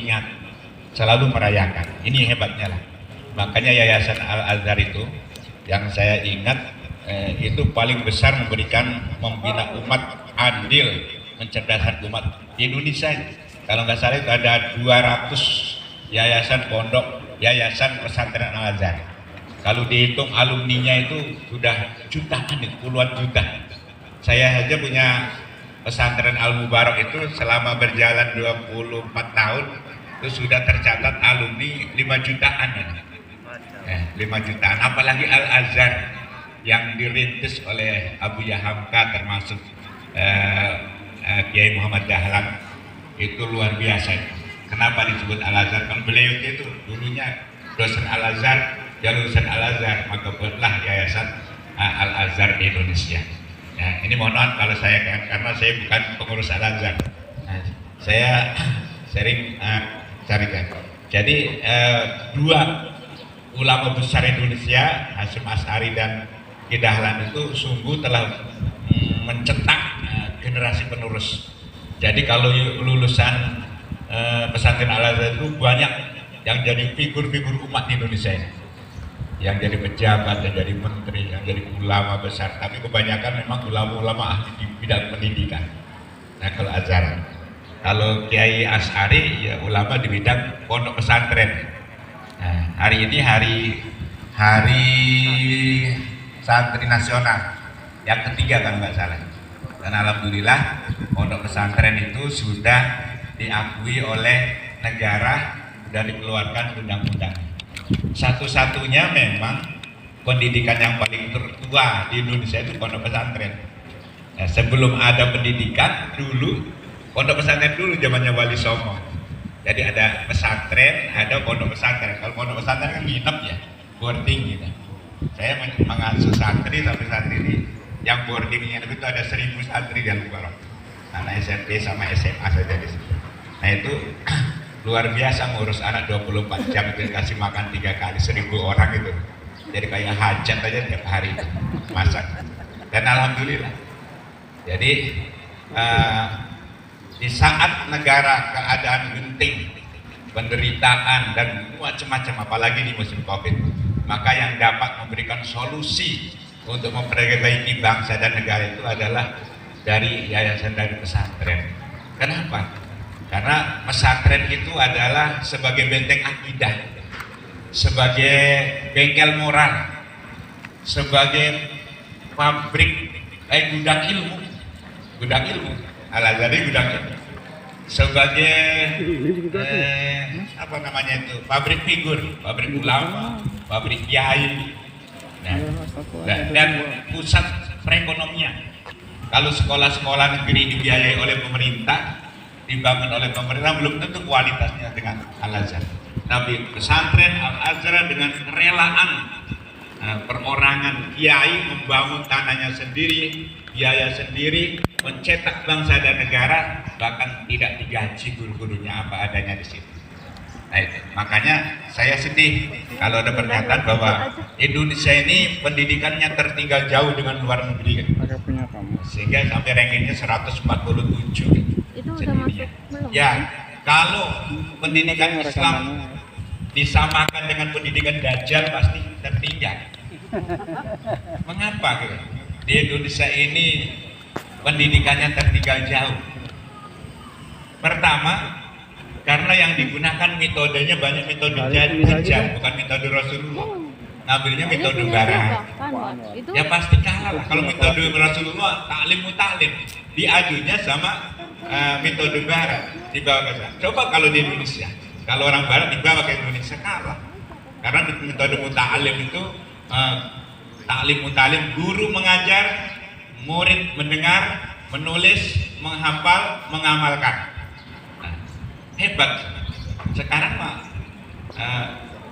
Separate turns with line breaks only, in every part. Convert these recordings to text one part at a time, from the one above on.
ingat, selalu merayakan. Ini hebatnya lah. Makanya Yayasan Al-Azhar itu yang saya ingat itu paling besar membina umat, adil, mencerdaskan umat di Indonesia. Kalau nggak salah itu ada 200 yayasan pondok, yayasan pesantren Al-Azhar. Kalau dihitung alumninya itu sudah jutaan, puluhan juta. Saya saja punya pesantren Al-Mubarak itu selama berjalan 24 tahun itu sudah tercatat alumni 5 jutaan. 5 jutaan, apalagi Al-Azhar yang dirintis oleh Abu Yahamka termasuk Kiai Muhammad Dahlan, itu luar biasa. Kenapa disebut Al-Azhar? Kan beliau itu dulunya dosen Al-Azhar, dia lulusan Al-Azhar, maka buatlah Yayasan Al-Azhar di Indonesia. Ya, ini mohon maaf kalau saya, karena saya bukan pengurus Al-Azhar. Nah, saya sering carikan. Jadi dua ulama besar Indonesia, Hasyim Asy'ari dan Ki Dahlan itu sungguh telah mencetak generasi penerus. Jadi kalau lulusan pesantren Al-Azhar itu banyak yang jadi figur-figur umat di Indonesia ini, yang jadi pejabat, yang jadi menteri, yang jadi ulama besar. Tapi kebanyakan memang ulama-ulama ahli di bidang pendidikan. Nah kalau Azhar, kalau Kiai Asy'ari ya ulama di bidang pondok pesantren. Nah, hari ini hari santri nasional yang ketiga kan nggak salah. Dan alhamdulillah pondok pesantren itu sudah diakui oleh negara dan dikeluarkan undang-undang. Satu-satunya memang pendidikan yang paling tertua di Indonesia itu pondok pesantren. Nah, sebelum ada pendidikan dulu, pondok pesantren dulu zamannya Wali Songo. Jadi ada pesantren, ada pondok pesantren. Kalau pondok pesantren kan nginep ya, boarding gitu. Saya mengasuh santri sampai saat ini yang boardingnya itu ada 1000 santri di Al-Mubarak. Anak SMP sama SMA saja di situ. Nah itu luar biasa ngurus anak 24 jam itu kasih makan 3 kali 1000 orang itu. Jadi kayak hajat aja tiap hari itu masak. Dan alhamdulillah. Jadi di saat negara keadaan genting, penderitaan dan macam-macam, apalagi di musim Covid, maka yang dapat memberikan solusi untuk memperbaiki bangsa dan negara itu adalah dari yayasan, dari pesantren. Kenapa? Karena pesantren itu adalah sebagai benteng akidah, sebagai bengkel moral, sebagai pabrik, gudang ilmu. Al-Azhar gudang ilmu, sebagai apa namanya itu, pabrik figur, pabrik ulama, pabrik kiai, dan pusat perekonomian. Kalau sekolah-sekolah negeri dibiayai oleh pemerintah, dibangun oleh pemerintah, belum tentu kualitasnya dengan Al-Azhar. Tapi pesantren Al-Azhar dengan kerelaan perorangan kiai membangun tanahnya sendiri, biaya sendiri, mencetak bangsa dan negara, bahkan tidak digaji guru-gurunya, apa adanya di situ. Nah itu, makanya saya sedih kalau ada pernyataan bahwa Indonesia ini pendidikannya tertinggal jauh dengan luar negeri kan? Sehingga sampai rankingnya 147
itu udah masuk belum?
Ya, kalau pendidikan Islam disamakan dengan pendidikan Dajjal pasti tertinggal. Mengapa gitu? Di Indonesia ini pendidikannya tertinggal jauh. Pertama, karena yang digunakan metodenya banyak metode Dajjal, bukan metode Rasulullah. Ngambilnya metode barat. Ya pasti kalah lah. Kalau metode Rasulullah taklim mutaklim, diajunya sama metode barat, dibawa ke sana. Coba kalau di Indonesia, kalau orang barat dibawa ke Indonesia kalah. Karena metode muta'alim itu taklim mutalim, guru mengajar, murid mendengar, menulis, menghafal, mengamalkan. Nah, hebat. Sekarang mah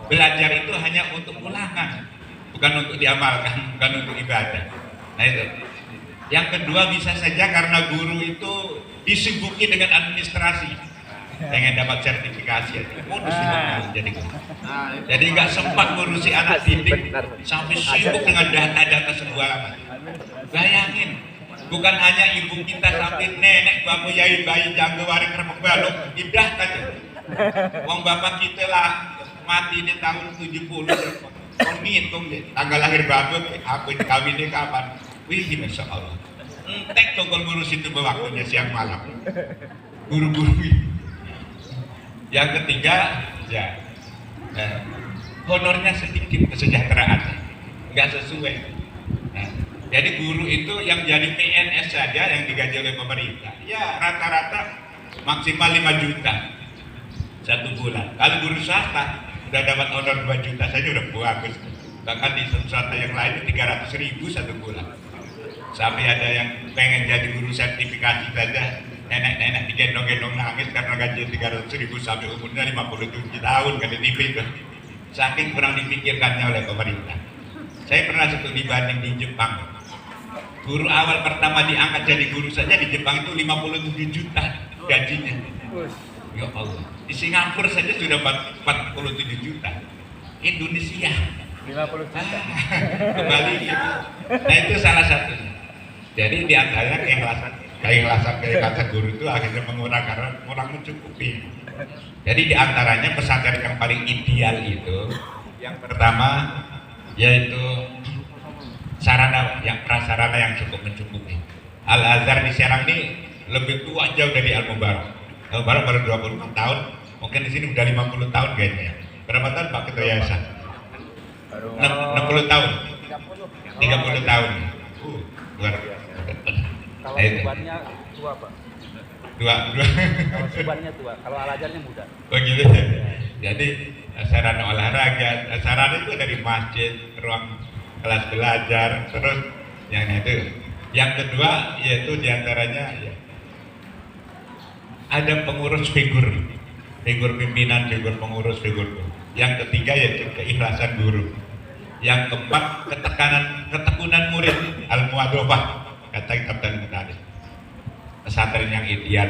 belajar itu hanya untuk ulangan, bukan untuk diamalkan, bukan untuk ibadah. Nah itu. Yang kedua, bisa saja karena guru itu disibuki dengan administrasi, pengen dapat sertifikasi, modus jadi nggak sempat ngurusi anak didik, sampai sibuk dengan data-data sebuah. Bayangin, bukan hanya ibu kita sampai nenek, bapak, yai, bayi, jangga, waring, remuk, balok, didahkan. Wong bapak kita lah mati di tahun 70. Kon ngitung deh, tanggal lahir bapak, aku kawinnya kapan? Wih, masya Allah. Entek tuh kalau ngurus itu waktunya siang malam. Guru-guru. Yang ketiga, ya, honornya sedikit, kesejahteraannya nggak sesuai. Nah, jadi guru itu yang jadi PNS saja yang digaji oleh pemerintah, ya rata-rata maksimal 5 juta satu bulan. Kalau guru swasta udah dapat honor 2 juta saja udah bagus. Bahkan di swasta yang lain 300.000 satu bulan. Sampai ada yang pengen jadi guru sertifikasi saja, nenek-nenek digendong-gendong nangis karena gaji 300.000 sampai umurnya 57 tahun kali TV itu. Saking kurang dipikirkannya oleh pemerintah. Saya pernah studi banding di Jepang. Guru awal pertama diangkat jadi guru saja di Jepang itu 57 juta gajinya. Ya Allah. Di Singapura saja sudah 47 juta. Indonesia
50 juta.
kembali gitu. Nah itu salah satunya. Jadi di antaranya keikhlasan guru itu akhirnya mengurang karena kurang mencukupi. Jadi di antaranya pesantren yang paling ideal itu yang pertama yaitu prasarana yang cukup mencukupi. Al Azhar di Serang ini lebih tua jauh dari Al Mubarak. Al Mubarak baru 25 tahun, mungkin di sini udah 50 tahun kayaknya. Berapa tahun Pak Ketua Yayasan? 60 tahun. 30 tahun. Luar biasa.
Kalau subannya tua Pak.
Kalau
subannya tua, kalau Al Azharnya muda.
Oh gitu ya. Jadi sarana olahraga, sarana itu dari masjid, ruang kelas belajar, terus yang itu. Yang kedua yaitu diantaranya ya, ada pengurus figur pimpinan, figur pengurus, figur guru. Yang ketiga yaitu keikhlasan guru. Yang keempat ketekunan murid, al-muadofah, kata kitab dan metadis. Pesantren yang ideal.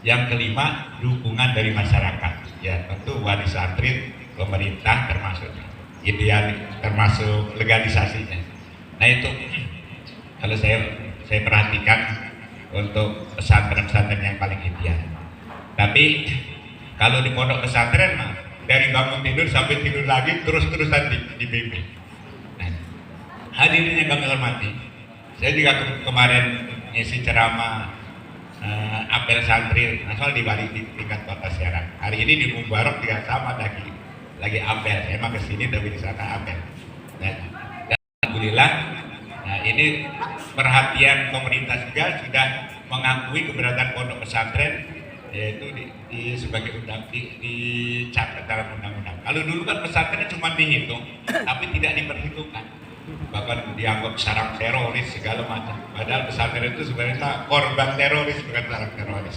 Yang kelima dukungan dari masyarakat. Ya tentu wali santri, pemerintah termasuk ideal, termasuk legalisasinya. Nah itu kalau saya perhatikan untuk pesantren-pesantren yang paling ideal. Tapi kalau di pondok pesantren mah dari bangun tidur sampai tidur lagi terus-terusan dibimbing. Nah, hadirin yang kami hormati, saya juga kemarin ngisi ceramah apel santri nasional di Bali di tingkat kota Serang. Hari ini di Mubarak juga sama lagi apel. Saya emang kesini tapi di sana apel. Nah, alhamdulillah. Nah ini perhatian pemerintah juga sudah mengakui keberadaan pondok pesantren, yaitu sebagai dicatat dalam undang-undang. Kalau dulu kan pesantren cuma dihitung, tapi tidak diperhitungkan, bahkan dianggap sarang teroris segala macam. Padahal pesantren itu sebenarnya korban teroris bukan sarang teroris.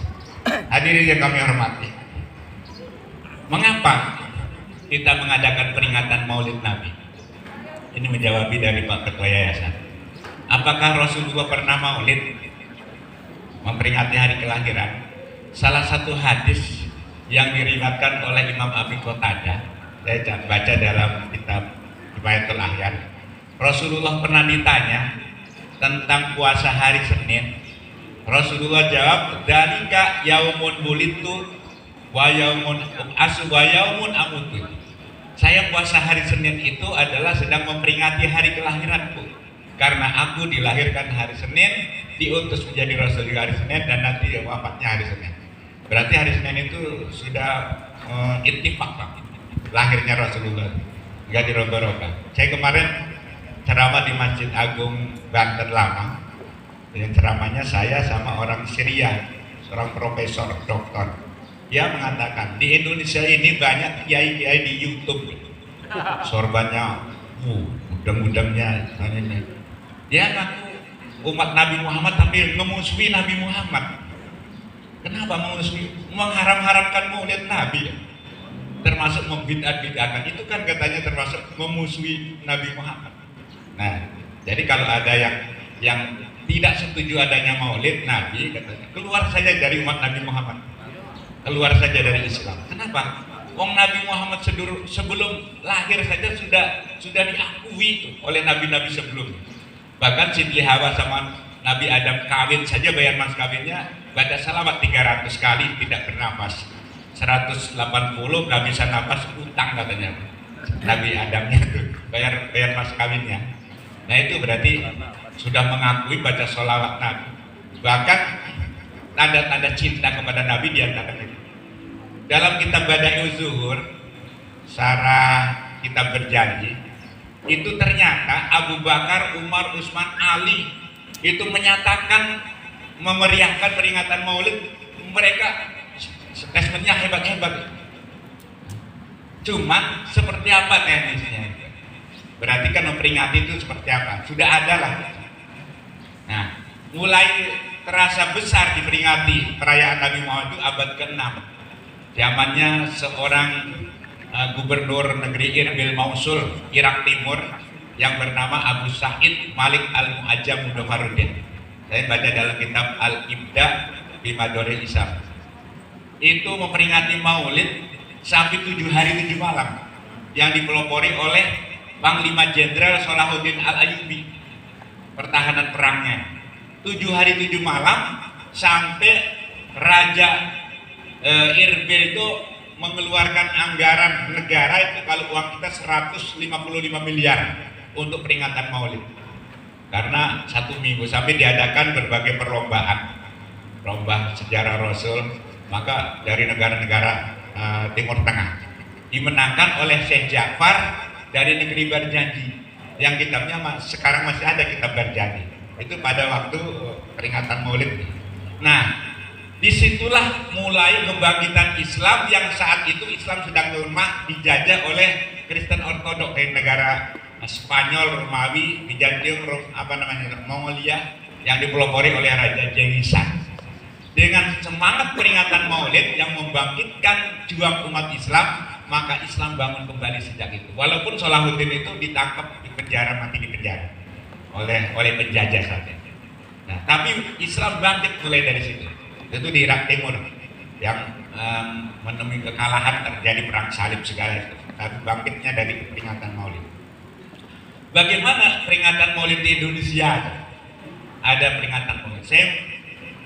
Hadirin yang kami hormati, mengapa kita mengadakan peringatan Maulid Nabi? Ini menjawabi dari Pak Ketua Yayasan. Apakah Rasulullah pernah maulid memperingati hari kelahiran? Salah satu hadis yang diriwayatkan oleh Imam Abi Qatadah, saya baca dalam kitab Himayatul Ahyan. Rasulullah pernah ditanya tentang puasa hari Senin. Rasulullah jawab, "Dzalika yaumun wulidtu wa yaumun asu wa yaumun amutu." Saya puasa hari Senin itu adalah sedang memperingati hari kelahiranku. Karena aku dilahirkan hari Senin, diutus menjadi Rasul di hari Senin, dan nanti wafatnya hari Senin. Berarti hari Senin itu sudah ittifaq lahirnya Rasulullah, nggak dirogoh-rogoh. Saya kemarin ceramah di Masjid Agung Banten Lama. Yang ceramahnya saya sama orang Syria, seorang profesor, doktor. Dia mengatakan di Indonesia ini banyak kiai-kiai di YouTube, sorbannya, udang-udangnya, dia ngaku umat Nabi Muhammad tapi memusuhi Nabi Muhammad. Kenapa memusuhi? Mengharam-haramkan maulid Nabi, termasuk membid'ah-bid'ahkan. Itu kan katanya termasuk memusuhi Nabi Muhammad. Nah, jadi kalau ada yang tidak setuju adanya maulid Nabi, katanya keluar saja dari umat Nabi Muhammad, keluar saja dari Islam. Kenapa? Wong Nabi Muhammad sebelum lahir saja sudah diakui oleh nabi-nabi sebelumnya. Bahkan Siti Hawa sama Nabi Adam kawin saja, bayar mas kawinnya baca salawat 300 kali tidak bernafas. 180 gak bisa nafas, utang katanya Nabi Adamnya tuh bayar mas kawinnya. Nah itu berarti sudah mengakui baca sholawat Nabi. Bahkan tanda-tanda cinta kepada Nabi diantara itu. Dalam kitab Bada'iuz Zuhur, Sarah kitab berjanji, itu ternyata Abu Bakar, Umar, Utsman, Ali itu menyatakan memeriahkan peringatan Maulid. Mereka statementnya hebat-hebat. Cuman seperti apa teknisnya? Berarti kan memperingati itu seperti apa? Sudah ada lah. Nah, mulai terasa besar diperingati perayaan Nabi Muhammad itu abad ke-6. Zamannya seorang gubernur negeri Irbil Mausul, Irak Timur, yang bernama Abu Sa'id Malik Al-Mu'ajjam Mudafaruddin. Saya baca dalam kitab Al-Ibda bi Madoril Islam. Itu memperingati Maulid sampai 7 hari 7 malam yang dipelopori oleh Panglima Jenderal Salahuddin Al-Ayyubi. Pertahanan perangnya 7 hari 7 malam sampai Raja Irbil itu mengeluarkan anggaran negara itu kalau uang kita 155 miliar untuk peringatan Maulid. Karena 1 minggu sampai diadakan berbagai perlombaan, lomba sejarah Rasul, maka dari negara-negara Timur Tengah dimenangkan oleh Syekh Ja'far dari negeri Barjanji, yang kitabnya sekarang masih ada, kitab Barjanji itu pada waktu peringatan Maulid. Nah, disitulah mulai kebangkitan Islam yang saat itu Islam sedang lemah, dijajah oleh Kristen Ortodok dari negara Spanyol, Romawi, Bizantium, Mongolia, yang dipelopori oleh Raja Genghis Khan. Dengan semangat peringatan Maulid yang membangkitkan juang umat Islam, maka Islam bangun kembali sejak itu. Walaupun Salahuddin itu ditangkap, dipenjara, mati di penjara oleh penjajah saja. Nah, tapi Islam bangkit mulai dari situ. Itu di Irak Timur yang menemui kekalahan, terjadi perang salib segala itu. Tapi bangkitnya dari peringatan Maulid. Bagaimana peringatan Maulid di Indonesia? Ada peringatan Maulid. Saya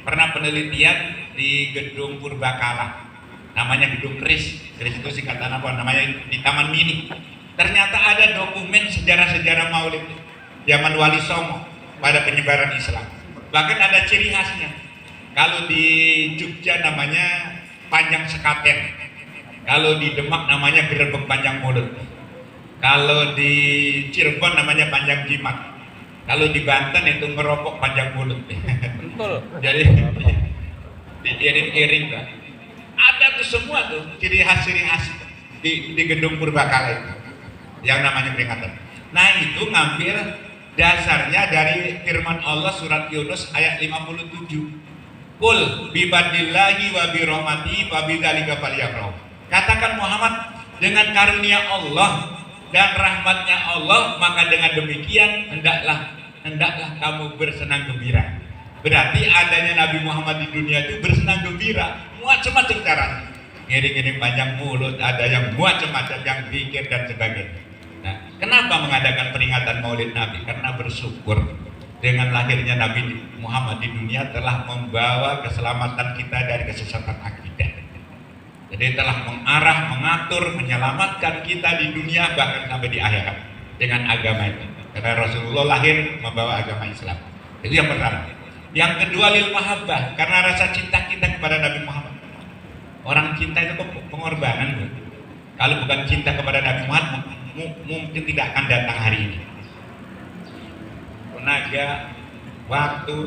pernah penelitian di gedung Purbakala, namanya gedung KRIS itu singkatan apa namanya, di Taman Mini. Ternyata ada dokumen sejarah-sejarah Maulid zaman Wali Songo pada penyebaran Islam. Bahkan ada ciri khasnya. Kalau di Jogja namanya panjang sekaten, kalau di Demak namanya gerebek panjang mulut, kalau di Cirebon namanya panjang jimat, kalau di Banten itu ngerokok panjang mulut.
Betul.
Jadi diiring-iring kan. Ada tuh semua tuh ciri khas di gedung Purbakala itu yang namanya peringatan. Nah itu ngambil dasarnya dari firman Allah surat Yunus ayat 57. Qul bifadlillahi wa birahmatihi fa bidzalika falyafrahu. Katakan Muhammad, dengan karunia Allah dan rahmatnya Allah, maka dengan demikian hendaklah kamu bersenang gembira. Berarti adanya Nabi Muhammad di dunia itu bersenang gembira, macam-macam caranya. Ngiring-ngiring panjang mulut, ada yang macam-macam, yang zikir dan sebagainya. Nah, kenapa mengadakan peringatan Maulid Nabi? Karena bersyukur dengan lahirnya Nabi Muhammad di dunia telah membawa keselamatan kita dari kesesatan akidah. Jadi telah mengarah, mengatur, menyelamatkan kita di dunia bahkan sampai di akhirat dengan agama itu. Karena Rasulullah lahir membawa agama Islam. Itu yang pertama. Yang kedua, lil mahabbah, karena rasa cinta kita kepada Nabi Muhammad. Orang cinta itu pengorbanan. Kalau bukan cinta kepada Nabi Muhammad, mungkin tidak akan datang hari ini. Tenaga, waktu,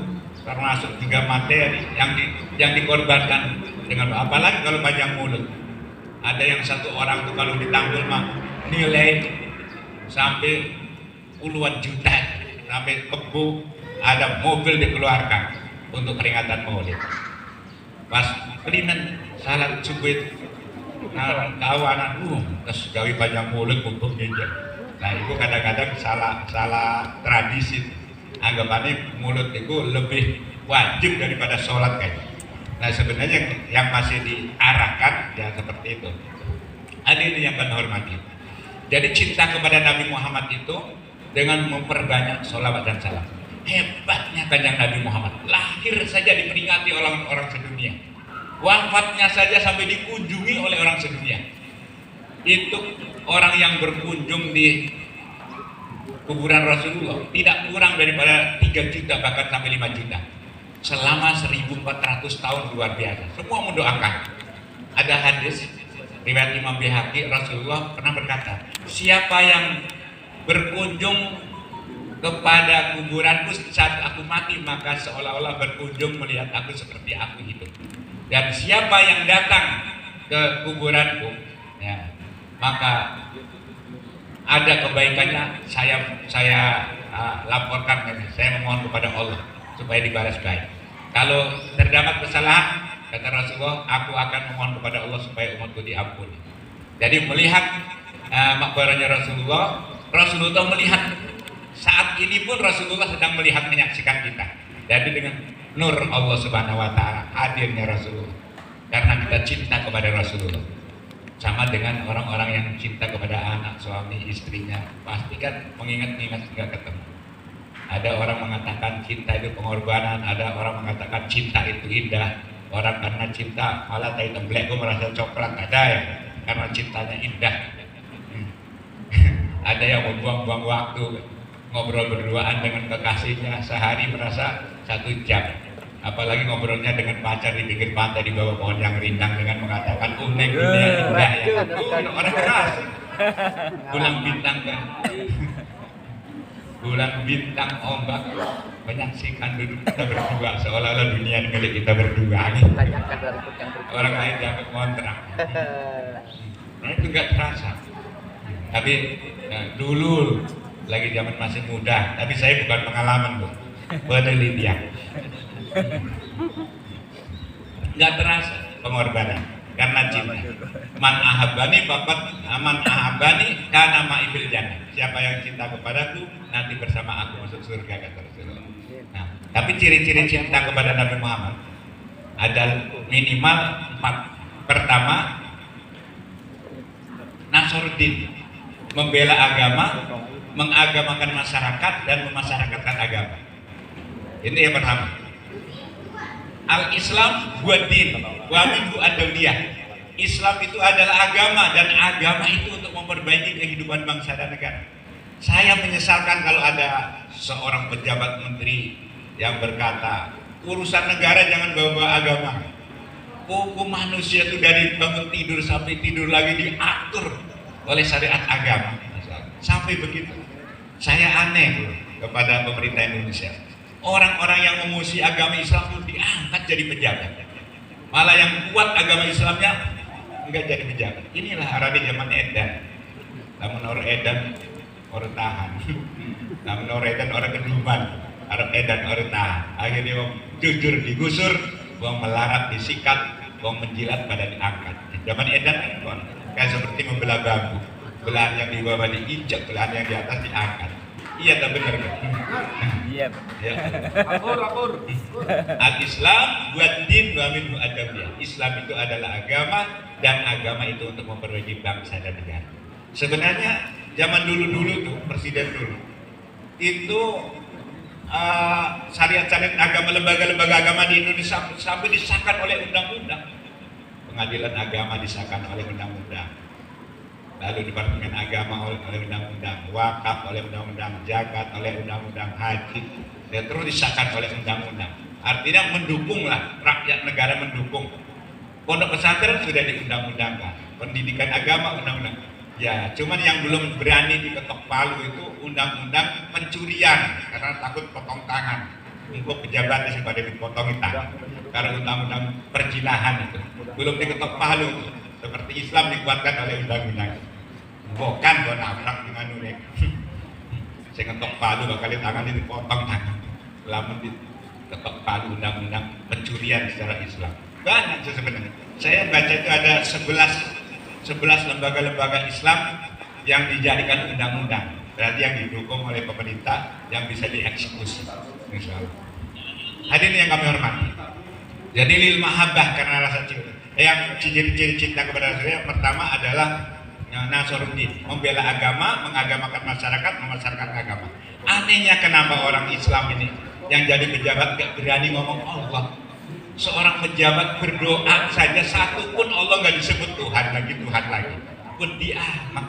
termasuk juga materi yang dikorbankan dengan, apalagi kalau panjang mulut. Ada yang satu orang tuh kalau ditanggul mah nilai sampai puluhan juta, sampai kebo, ada mobil dikeluarkan untuk peringatan Maulid. Pas kelinan salat subuh kawanan terus gawe panjang mulut kumpul meja. Nah itu kadang-kadang salah tradisi. Anggapannya mulut itu lebih wajib daripada sholat kayaknya. Nah sebenarnya yang masih diarahkan ya seperti itu. Hadirin yang kami hormati. Jadi cinta kepada Nabi Muhammad itu dengan memperbanyak sholawat dan salam. Hebatnya kanjeng Nabi Muhammad, lahir saja diperingati oleh orang sedunia. wafatnya saja sampai dikunjungi oleh orang sedunia. Itu orang yang berkunjung di kuburan Rasulullah tidak kurang daripada 3 juta bahkan sampai 5 juta selama 1400 tahun, luar biasa. Semua mendoakan. Ada hadis riwayat Imam Baihaqi, Rasulullah pernah berkata, siapa yang berkunjung kepada kuburanku saat aku mati, maka seolah-olah berkunjung melihat aku seperti aku hidup. Dan siapa yang datang ke kuburanku, ya, maka ada kebaikannya, saya laporkan, saya memohon kepada Allah supaya dibalas baik. Kalau terdapat kesalahan, kata Rasulullah, aku akan memohon kepada Allah supaya umatku diampuni. Jadi melihat makbaranya Rasulullah melihat saat ini pun Rasulullah sedang melihat, menyaksikan kita. Jadi dengan nur Allah Subhanahu Wa Taala hadirnya Rasulullah, karena kita cinta kepada Rasulullah. Sama dengan orang-orang yang cinta kepada anak, suami, istrinya, pasti kan mengingat-ingat hingga ketemu. Ada orang mengatakan cinta itu pengorbanan, ada orang mengatakan cinta itu indah. Orang karena cinta malah tai temblek, gue merasa coklat, ada ya karena cintanya indah. Ada yang membuang-buang waktu ngobrol berduaan dengan kekasihnya sehari merasa 1 jam. Apalagi ngobrolnya dengan pacar di pinggir pantai di bawah pohon yang rindang dengan mengatakan neng dunia indah ya. Orang keras. Bulan bintang kan. Bulan bintang ombak menyaksikan duduk kita berdua seolah-olah dunia milik kita berdua. Orang lain dianggap kontrak. Nah, itu nggak terasa. Tapi dulu lagi zaman masih muda, tapi saya bukan pengalaman bu, penelitian. Nggak terasa pengorbanan karena cinta. Man ahabani kana ma'i fil jannah. Siapa yang cinta kepadaku nanti bersama aku masuk surga, kata Rasulullah. Nah, tapi ciri-ciri cinta kepada Nabi Muhammad ada minimal 4. Pertama, Nasruddin, membela agama, mengagamakan masyarakat dan memasyarakatkan agama. Ini yang pertama. Al-Islam buat din, wa minhu ad-dauliyah. Islam itu adalah agama dan agama itu untuk memperbaiki kehidupan bangsa dan negara. Saya menyesalkan kalau ada seorang pejabat menteri yang berkata, urusan negara jangan bawa agama. Hukum manusia itu dari bangun tidur sampai tidur lagi diatur oleh syariat agama. Sampai begitu. Saya aneh kepada pemerintah Indonesia. Orang-orang yang memusuhi agama Islam itu diangkat jadi pejabat. Malah yang kuat agama Islamnya enggak jadi pejabat. Inilah arane zaman edan. Lamun orang edan orang tahan. Lamun orang edan orang keduman. Arab edan orang tahan. Akhirnya wong jujur digusur, wong melarat disikat, wong menjilat pada diangkat. Zaman edan kan kayak seperti membelah bambu. Belahan yang di bawah diinjak, belahan yang di atas diangkat. Iya tak benar kan?
Iya.
Ya. Akur. Al-Islam buat din wa minhu ad-dauliyah. Islam itu adalah agama dan agama itu untuk memperbaiki bangsa dan negara. Sebenarnya zaman dulu tuh presiden dulu itu syariat-syariat agama, lembaga-lembaga agama di Indonesia sampai disahkan oleh undang-undang. Pengadilan agama disahkan oleh undang-undang. Lalu Departemen Agama oleh undang-undang, wakaf oleh undang-undang, zakat oleh undang-undang, haji, dan terus disahkan oleh undang-undang. Artinya mendukunglah, rakyat negara mendukung. Pondok pesantren sudah diundang-undangkan, pendidikan agama undang-undang. Ya, cuman yang belum berani diketok palu itu undang-undang pencurian karena takut potong tangan. Untuk pejabat sih pada dipotongin tangan. Karena undang-undang perjinahan itu belum diketok palu. Seperti Islam dikuatkan oleh undang-undang. Bukan gue nabrak dengan nurek. Saya ketok palu bakal tangan ini dipotong tangan. Lamun diketok palu undang-undang pencurian secara Islam. Banyak sebenarnya. Saya baca itu ada 11 lembaga-lembaga Islam yang dijadikan undang-undang. Berarti yang didukung oleh pemerintah yang bisa dieksekusi. Misalnya. Hadirin yang kami hormati. Jadi lil mahabbah karena rasa cinta. Yang ciri-ciri cinta kepada Rasulullah yang pertama adalah Nasruddin, membela agama, mengagamakan masyarakat, memasyarakatkan agama. Anehnya kenapa orang Islam ini yang jadi pejabat gak berani ngomong Allah. seorang pejabat berdoa saja satu pun Allah nggak disebut Tuhan lagi pedih amat.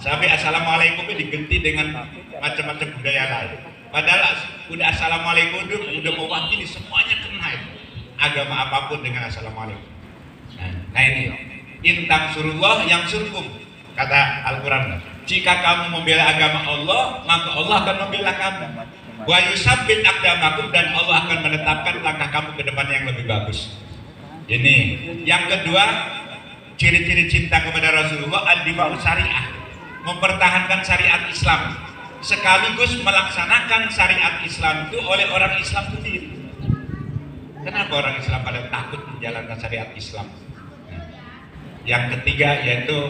Sampai assalamualaikum diganti dengan macam-macam budaya lain. Padahal udah assalamualaikum udah mewakili semuanya kena itu. Agama apapun dengan assalamualaikum. Nah ini intang surullah yang surkum, kata Al-Quran. Jika kamu membela agama Allah, maka Allah akan membela kamu. Wa yusabbit aqdamakum, dan Allah akan menetapkan langkah kamu ke depan yang lebih bagus. Ini yang kedua, ciri-ciri cinta kepada Rasulullah ad-difa'u syariah, mempertahankan syariat Islam sekaligus melaksanakan syariat Islam itu oleh orang Islam sendiri. Kenapa orang Islam pada takut menjalankan syariat Islam? Yang ketiga yaitu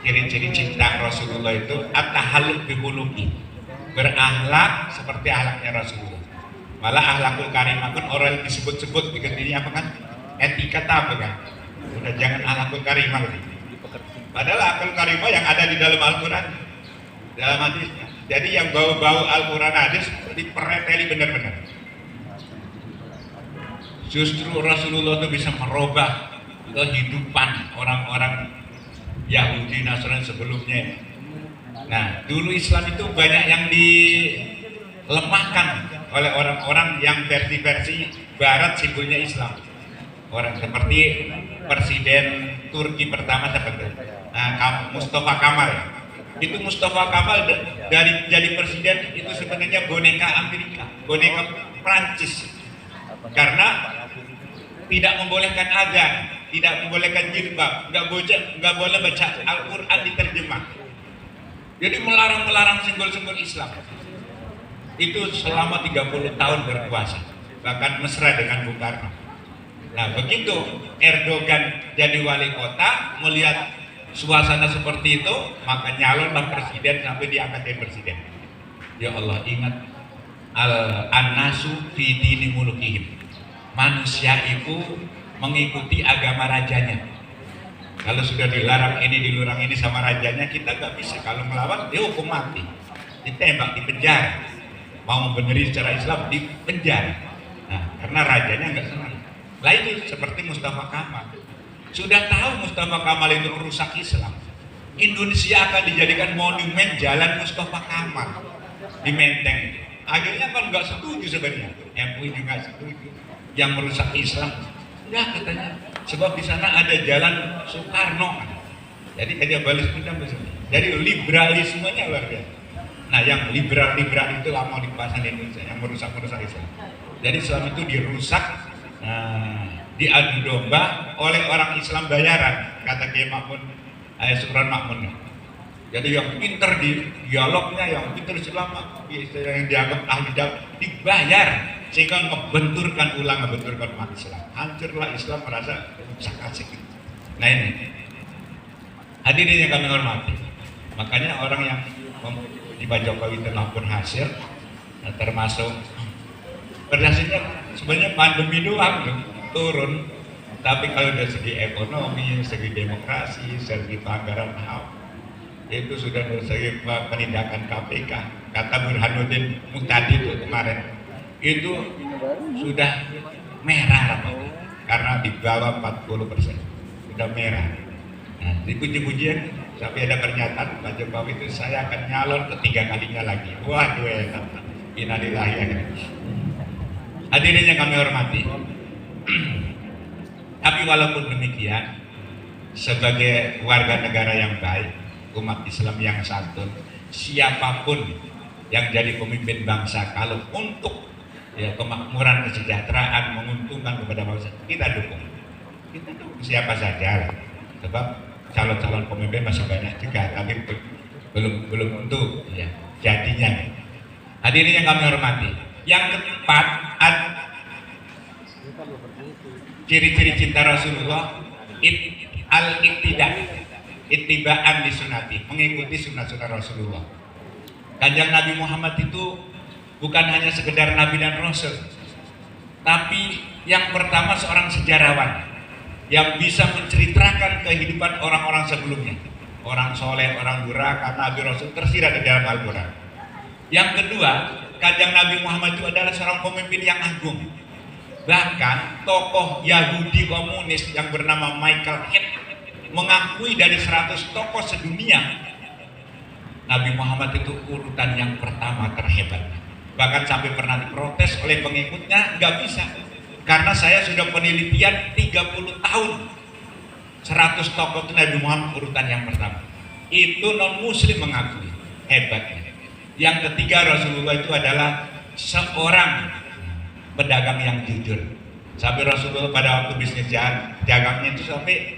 ciri-ciri cinta Rasulullah itu at-tahalluk bihuluki, berakhlak seperti akhlaknya Rasulullah. Malah akhlakul karimah pun orang disebut-sebut digantinya apa kan? Etika apa kan? Udah jangan akhlakul karimah gitu. Padahal akhlakul karimah yang ada di dalam Al-Quran, dalam hadisnya. Jadi yang bau-bau Al-Quran hadis dipereteli benar-benar. Justru Rasulullah itu bisa merubah kehidupan orang-orang Yahudi Nasrani sebelumnya. Nah, dulu Islam itu banyak yang dilemahkan oleh orang-orang yang versi-versi Barat simbolnya Islam. Orang seperti Presiden Turki pertama seperti Mustafa Kemal. Itu Mustafa Kemal dari jadi presiden itu sebenarnya boneka Amerika, boneka Prancis. Karena tidak membolehkan azan, tidak membolehkan jilbab, nggak boleh baca Al-Quran diterjemah. Jadi melarang simbol-simbol Islam. Itu selama 30 tahun berkuasa, bahkan mesra dengan Bung Karno. Nah begitu Erdogan jadi wali kota, melihat suasana seperti itu, maka nyalonlah presiden sampai diangkat jadi presiden. Ya Allah, ingat an-nasu fi dini mulukihim. Manusia itu mengikuti agama rajanya. Kalau sudah dilarang ini sama rajanya, kita gak bisa. Kalau melawan, dihukum mati, ditembak, dipenjara. Mau membeneri secara Islam, dipenjara. Nah, karena rajanya nggak senang. Lah itu seperti Mustafa Kemal. Sudah tahu Mustafa Kemal itu merusak Islam. Indonesia akan dijadikan monumen jalan Mustafa Kemal di Menteng. Akhirnya kan nggak setuju sebenarnya. MUI juga nggak setuju. Yang merusak Islam, enggak katanya. Sebab di sana ada jalan Soekarno. Jadi dia balas dendam. Jadi liberalismenya luar biasa. Nah, yang liberal itu lama di kawasan Indonesia yang merusak Islam. Jadi Islam itu dirusak, diadu domba oleh orang Islam bayaran, kata Kiai Makmun, Subran Makmun. Jadi yang pinter di dialognya, yang pinter Islam, yang dianggap ahli dakwah dibayar, sehingga ngebenturkan umat Islam. Hancurlah Islam, merasa rusak asik. Nah ini hadirin yang kami hormati. Makanya orang yang di Pak Jokowi telah berhasil, termasuk berdasarnya sebenarnya pandemi doang turun, tapi kalau dari segi ekonomi, segi demokrasi, segi anggaran itu sudah dari segi penindakan KPK, kata Burhanuddin Muhtadi itu kemarin itu sudah merah karena di bawah 40%, sudah merah. Nah, dipuji-pujian sampai ada pernyataan Pak Jokowi itu saya akan nyalon ketiga kalinya lagi. Waduh, innalillahi wa inna ilaihi. Hadirin yang kami hormati. Tapi walaupun demikian, sebagai warga negara yang baik, umat Islam yang santun, siapapun yang jadi pemimpin bangsa, kalau untuk kemakmuran, kesejahteraan, menguntungkan kepada bangsa, kita dukung. Kita dukung siapa saja, sebab calon-calon pemimpin masih banyak juga, tapi belum tentu ya jadinya. Hadirin yang kami hormati, yang keempat, ciri-ciri cinta Rasulullah ittibaan di sunati, mengikuti sunnah-sunnah Rasulullah. Kanjeng Nabi Muhammad itu bukan hanya sekedar Nabi dan Rasul, tapi yang pertama seorang sejarawan yang bisa menceritakan kehidupan orang-orang sebelumnya, orang soleh, orang durhaka, Nabi Rasul tersirat di dalam Al-Quran. Yang kedua, Kanjeng Nabi Muhammad itu adalah seorang pemimpin yang agung. Bahkan tokoh Yahudi komunis yang bernama Michael Haidt mengakui dari 100 tokoh sedunia, Nabi Muhammad itu urutan yang pertama terhebat. Bahkan sampai pernah diprotes oleh pengikutnya, nggak bisa. Karena saya sudah penelitian 30 tahun. 100 tokoh itu Nabi Muhammad urutan yang pertama. Itu non muslim mengakui hebatnya. Yang ketiga, Rasulullah itu adalah seorang pedagang yang jujur. Sampai Rasulullah pada waktu bisnis dagangnya itu sampai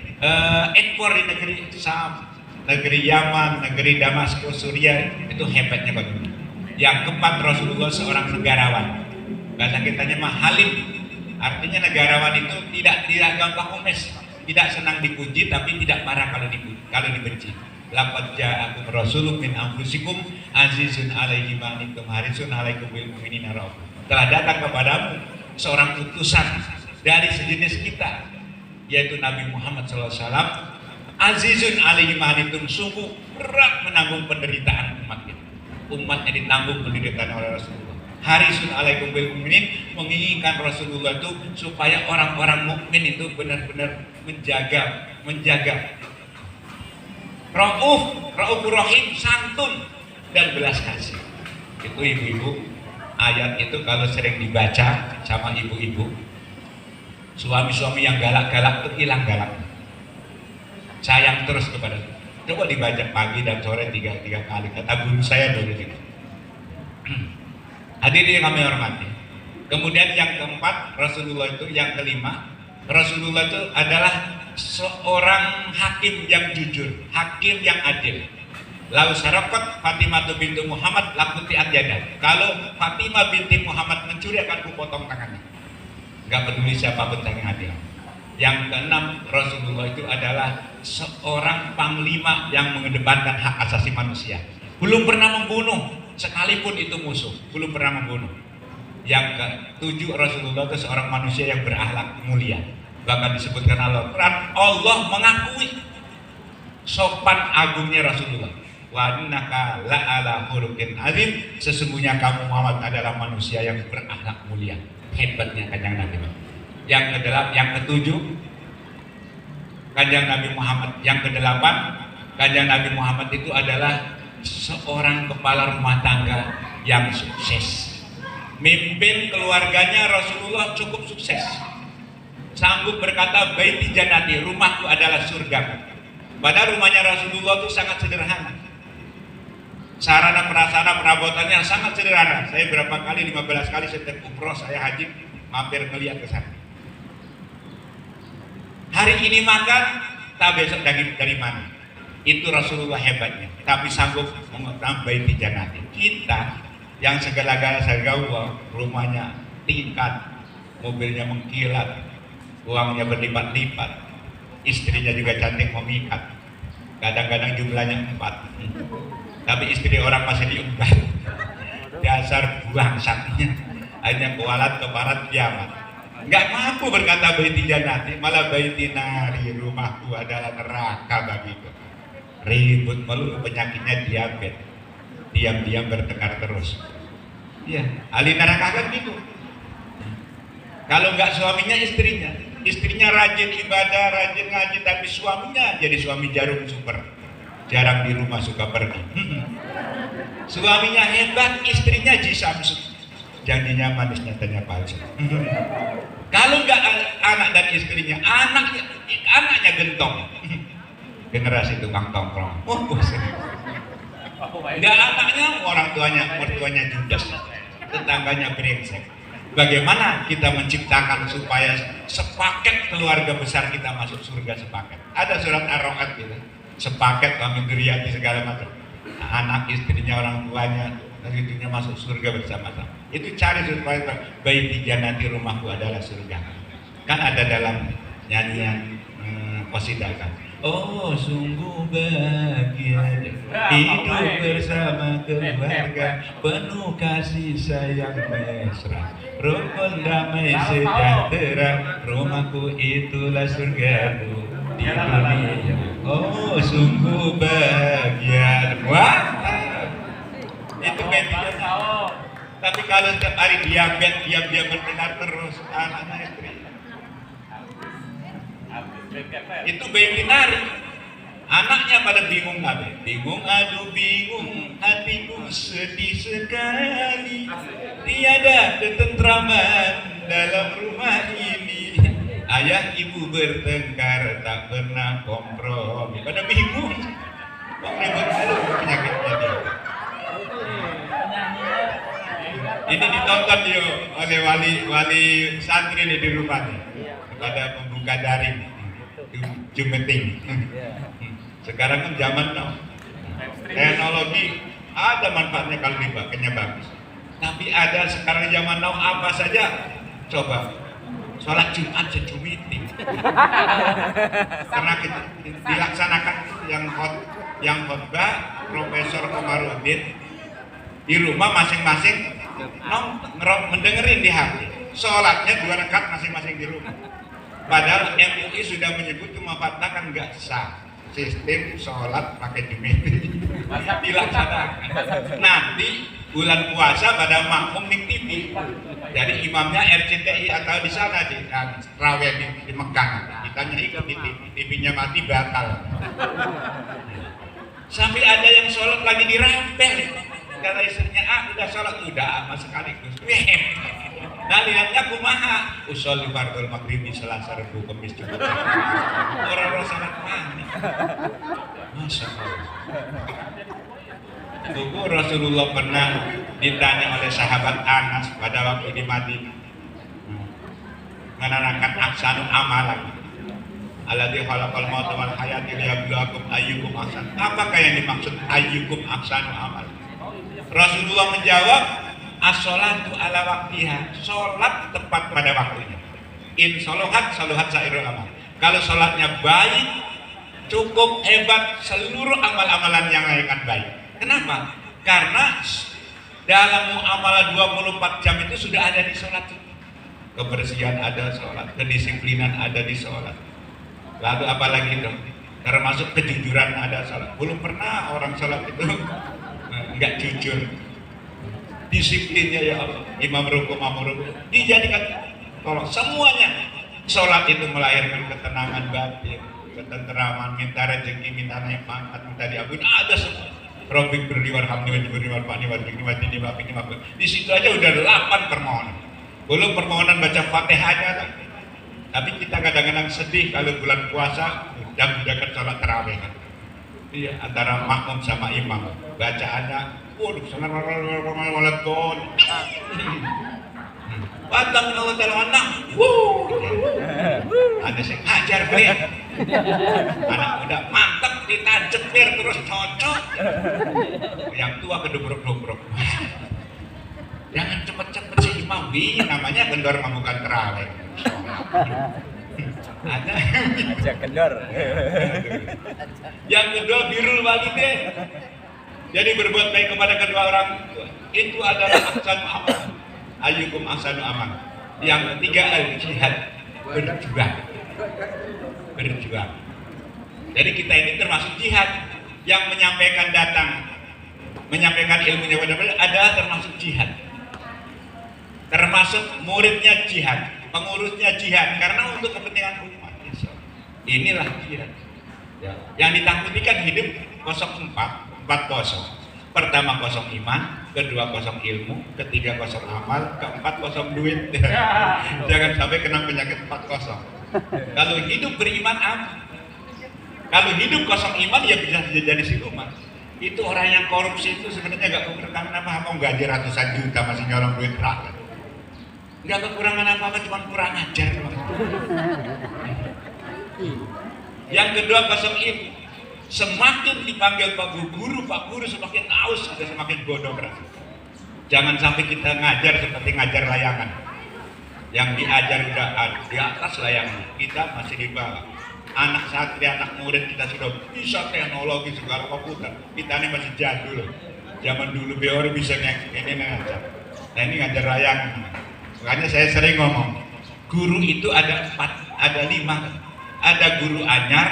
ekspor di negeri Sam, negeri Yaman, negeri Damaskus, Suriah, itu hebatnya bagaimana. Yang keempat, Rasulullah seorang negarawan. Bahasa kitanya mah halim. Artinya negarawan itu tidak gampang umes, tidak senang dipuji tapi tidak marah kalau dibenci. Laqad ja'akum rasulun min anfusikum azizun 'alaihi ma anittum harisun 'alaikum bil mu'minina rauf. Telah datang kepadamu seorang utusan dari sejenis kita, yaitu Nabi Muhammad SAW. Azizun 'alaihi ma anittum, sungguh berat menanggung penderitaan umatnya. Umatnya ditanggung penderitaan oleh Rasulullah. Harisun 'alaikum bil mu'minin, menginginkan Rasulullah itu supaya orang-orang mukmin itu benar-benar menjaga. Raufur Rahim, santun dan belas kasih. Itu ibu-ibu, ayat itu kalau sering dibaca sama ibu-ibu, suami-suami yang galak-galak itu hilang galaknya. Sayang terus kepada. Coba dibaca pagi dan sore tiga kali. Kata guru saya dulu gitu. Hadirin yang kami hormati. Kemudian yang keempat, Rasulullah itu, yang kelima, Rasulullah itu adalah seorang hakim yang jujur, hakim yang adil. Lau syarakat Fatimah binti Muhammad lakutiat yadah. Kalau Fatimah binti Muhammad mencuri, akan kupotong tangannya. Gak peduli siapapun yang adil. Yang keenam, Rasulullah itu adalah seorang panglima yang mengedepankan hak asasi manusia. Belum pernah membunuh, sekalipun itu musuh, belum pernah membunuh. Yang ketujuh, Rasulullah itu seorang manusia yang berakhlak mulia. Bahkan disebutkan Al-Quran, Allah mengakui sopan agungnya Rasulullah. Wa innaka la'ala khuluqin azim, sesungguhnya kamu Muhammad adalah manusia yang berakhlak mulia. Hebatnya Kanjeng Nabi. Yang ketujuh, Kanjeng Nabi Muhammad. Yang kedelapan, Kanjeng Nabi Muhammad itu adalah seorang kepala rumah tangga yang sukses. Mimpin keluarganya Rasulullah cukup sukses. Sanggup berkata, baiti jannati, rumahku adalah surga. Padahal rumahnya Rasulullah itu sangat sederhana. Sarana prasarana perabotannya sangat sederhana. Saya berapa kali, 15 kali setiap umroh saya haji, mampir ngeliat ke sana. Hari ini makan, tak besok dari mana. Itu Rasulullah hebatnya. Tapi sanggup mengutamakan baiti jannati. Kita yang segala-galanya sergawa, rumahnya tingkat, mobilnya mengkilat, uangnya berlipat-lipat, istrinya juga cantik memikat, kadang-kadang jumlahnya 4, tapi istri orang masih diembat. Dasar bangsatnya, hanya kualat keparat kiamat. Nggak mampu berkata baiti jannati, malah baiti nari, rumahku adalah neraka bagiku. Ribut melulu, penyakitnya diabetes, diam-diam bertengkar terus. Ya, ahli neraka kan gitu. Kalau nggak suaminya, istrinya rajin ibadah, rajin ngaji, tapi suaminya jadi suami jarum super, jarang di rumah, suka pergi. Suaminya hebat, istrinya jisamsu, janjinya manis nyatanya palsu. Kalau nggak anak dan istrinya, anaknya gentong, generasi tukang tongkrong. Nggak anaknya, mertuanya judes, tetangganya brengsek. Bagaimana kita menciptakan supaya sepaket keluarga besar kita masuk surga sepaket? Ada surat Ar-Ra'd gitu, sepaket kami duriyati segala macam. Anak istrinya, orang tuanya, istrinya masuk surga bersama-sama. Itu cari supaya baiti jannati, rumahku adalah surga. Kan ada dalam nyanyian qasidah kan. Oh sungguh bahagia hidup bersama keluarga, penuh kasih sayang mesra, rukun damai sejahtera, rumahku itulah surgaku di dunia. Oh sungguh bahagia. Wah, itu media. Tapi kalau setiap hari diam mendengar terus anak-anak istri, itu baby nari. Anaknya pada bingung kabeh. Bingung, aduh bingung, hatiku sedih sekali. Tiada ketentraman dalam rumah ini. Ayah ibu bertengkar tak pernah kompromi. Pada bingung. Kok ribut penyakitnya dia. Ini ditonton yuk oleh wali santri di rumah nih. Pada pembuka daring. Jumeting. Sekarang kan zaman now, teknologi ada manfaatnya kalau dipakainya bagus. Tapi ada sekarang zaman now apa saja, coba sholat Jumat sejumiting. Karena dilaksanakan yang khotbah Profesor Komarudin di rumah masing-masing mendengerin di hati. Sholatnya 2 rakaat masing-masing di rumah. Padahal MUI sudah menyebut mematahkan nggak sah sistem sholat pakai jumiting dilaksanakan. Nanti bulan puasa pada makmum di TV, jadi imamnya RCTI atau di sana di Raweh di Mekah, kitanya ikut di TV, TV-nya mati batal. Sampai ada yang sholat lagi dirampel, kata istrinya udah sholat udah sekaligus. Nah lihatnya kumaha usul di fardul maghribi Selasa Rabu Kamis Jumat. Orang sholat mana? Masya Allah. Buku Rasulullah pernah ditanya oleh sahabat Anas pada waktu di Madinah menerangkan ahsanul amalan. Alladzi khalaqal mauta wal hayata liyabluwakum ayyukum ahsan. Apakah yang dimaksud ayyukum ahsanul amal? Rasulullah menjawab, as-sholatu ala waktiha, sholat tepat pada waktunya. In sholohat sairul amal. Kalau sholatnya baik, cukup hebat seluruh amal-amalan yang akan baik. Kenapa? Karena dalam muamalah 24 jam itu sudah ada di sholat. Kebersihan ada sholat, kedisiplinan ada di sholat. Lalu apalagi dong? Termasuk kejujuran ada sholat. Belum pernah orang sholat itu nggak jujur. Disiplinnya ya Allah, imam ruku dijadikan tolong semuanya. Sholat itu melahirkan ketenangan batin, ketenteraman, minta rezeki, minta naik pangkat, minta diampuni, ada semua. Robik berliwar hamdi berliwar pakni wadini wadini wapini wapini. Di situ aja udah 8 permohonan. Belum permohonan baca Fatihahnya. Tapi kita kadang-kadang sedih kalau bulan puasa udah sholat tarawih. Iya, antara makmum sama imam bacaannya waduh, sangat waladhdallin. Watang Allah taala anak. Ada sing hajar bir. Anak muda mantep ditancep bir terus cocok. Yang tua kedubruk-dubruk. Jangan cepet-cepet si imam namanya kendor mamukan terawih. Ada
Ajak kendor.
Yang kedua birrul walidain. Jadi berbuat baik kepada kedua orang tua itu adalah ahsanul amal. Ayyukum ahsanul amal. Yang ketiga al-jihad, berjuang. Jadi kita ini termasuk jihad. Yang menyampaikan menyampaikan ilmunya kepada mereka adalah termasuk jihad. Termasuk muridnya jihad, pengurusnya jihad karena untuk kepentingan umat. Inilah jihad. Ya. Yang ditakuti kan hidup 4 kosong. Pertama kosong iman, kedua kosong ilmu, ketiga kosong amal, keempat kosong duit. Jangan sampai kena penyakit 4 kosong. Kalau hidup beriman kalau hidup kosong iman ya bisa jadi siluman. Itu orang yang korupsi itu sebenarnya nggak kekurangan apa-apa, mau gaji ratusan juta masih nyolong duit rakyat. Nggak kekurangan apa-apa, cuma kurang ajar. Yang kedua kosong ilmu. Semakin dipanggil Pak Guru semakin aus, sudah semakin bodoh berarti. Jangan sampai kita ngajar seperti ngajar layangan. Yang diajar udah di atas layangan, kita masih di bawah. Anak santri, anak murid kita sudah bisa teknologi segala komputer. Kita ini masih jadul. Zaman dulu Beori bisa ini ngajar. Nah ini ngajar layangan. Makanya saya sering ngomong, guru itu ada 5. Ada guru anyar,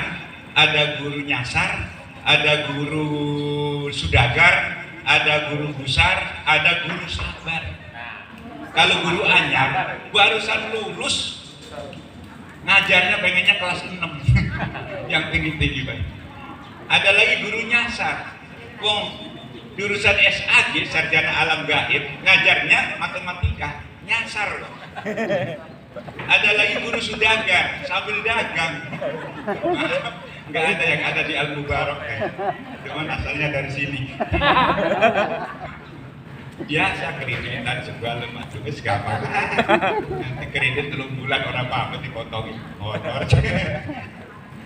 ada guru nyasar, ada guru sudagar, ada guru besar, ada guru sabar. Kalau guru anyar barusan lulus ngajarnya pengennya kelas 6 yang tinggi-tinggi Pak. Ada lagi guru nyasar, wong jurusan SAG sarjana alam gaib ngajarnya matematika nyasar loh. Ada lagi guru sudagang sambil dagang. Nggak ada yang ada di Al Mubarok cuman asalnya dari sini. Biasa kreditan sebuah lemah tulis gampang. Nanti kredit 3 bulan orang apa dipotongin motor.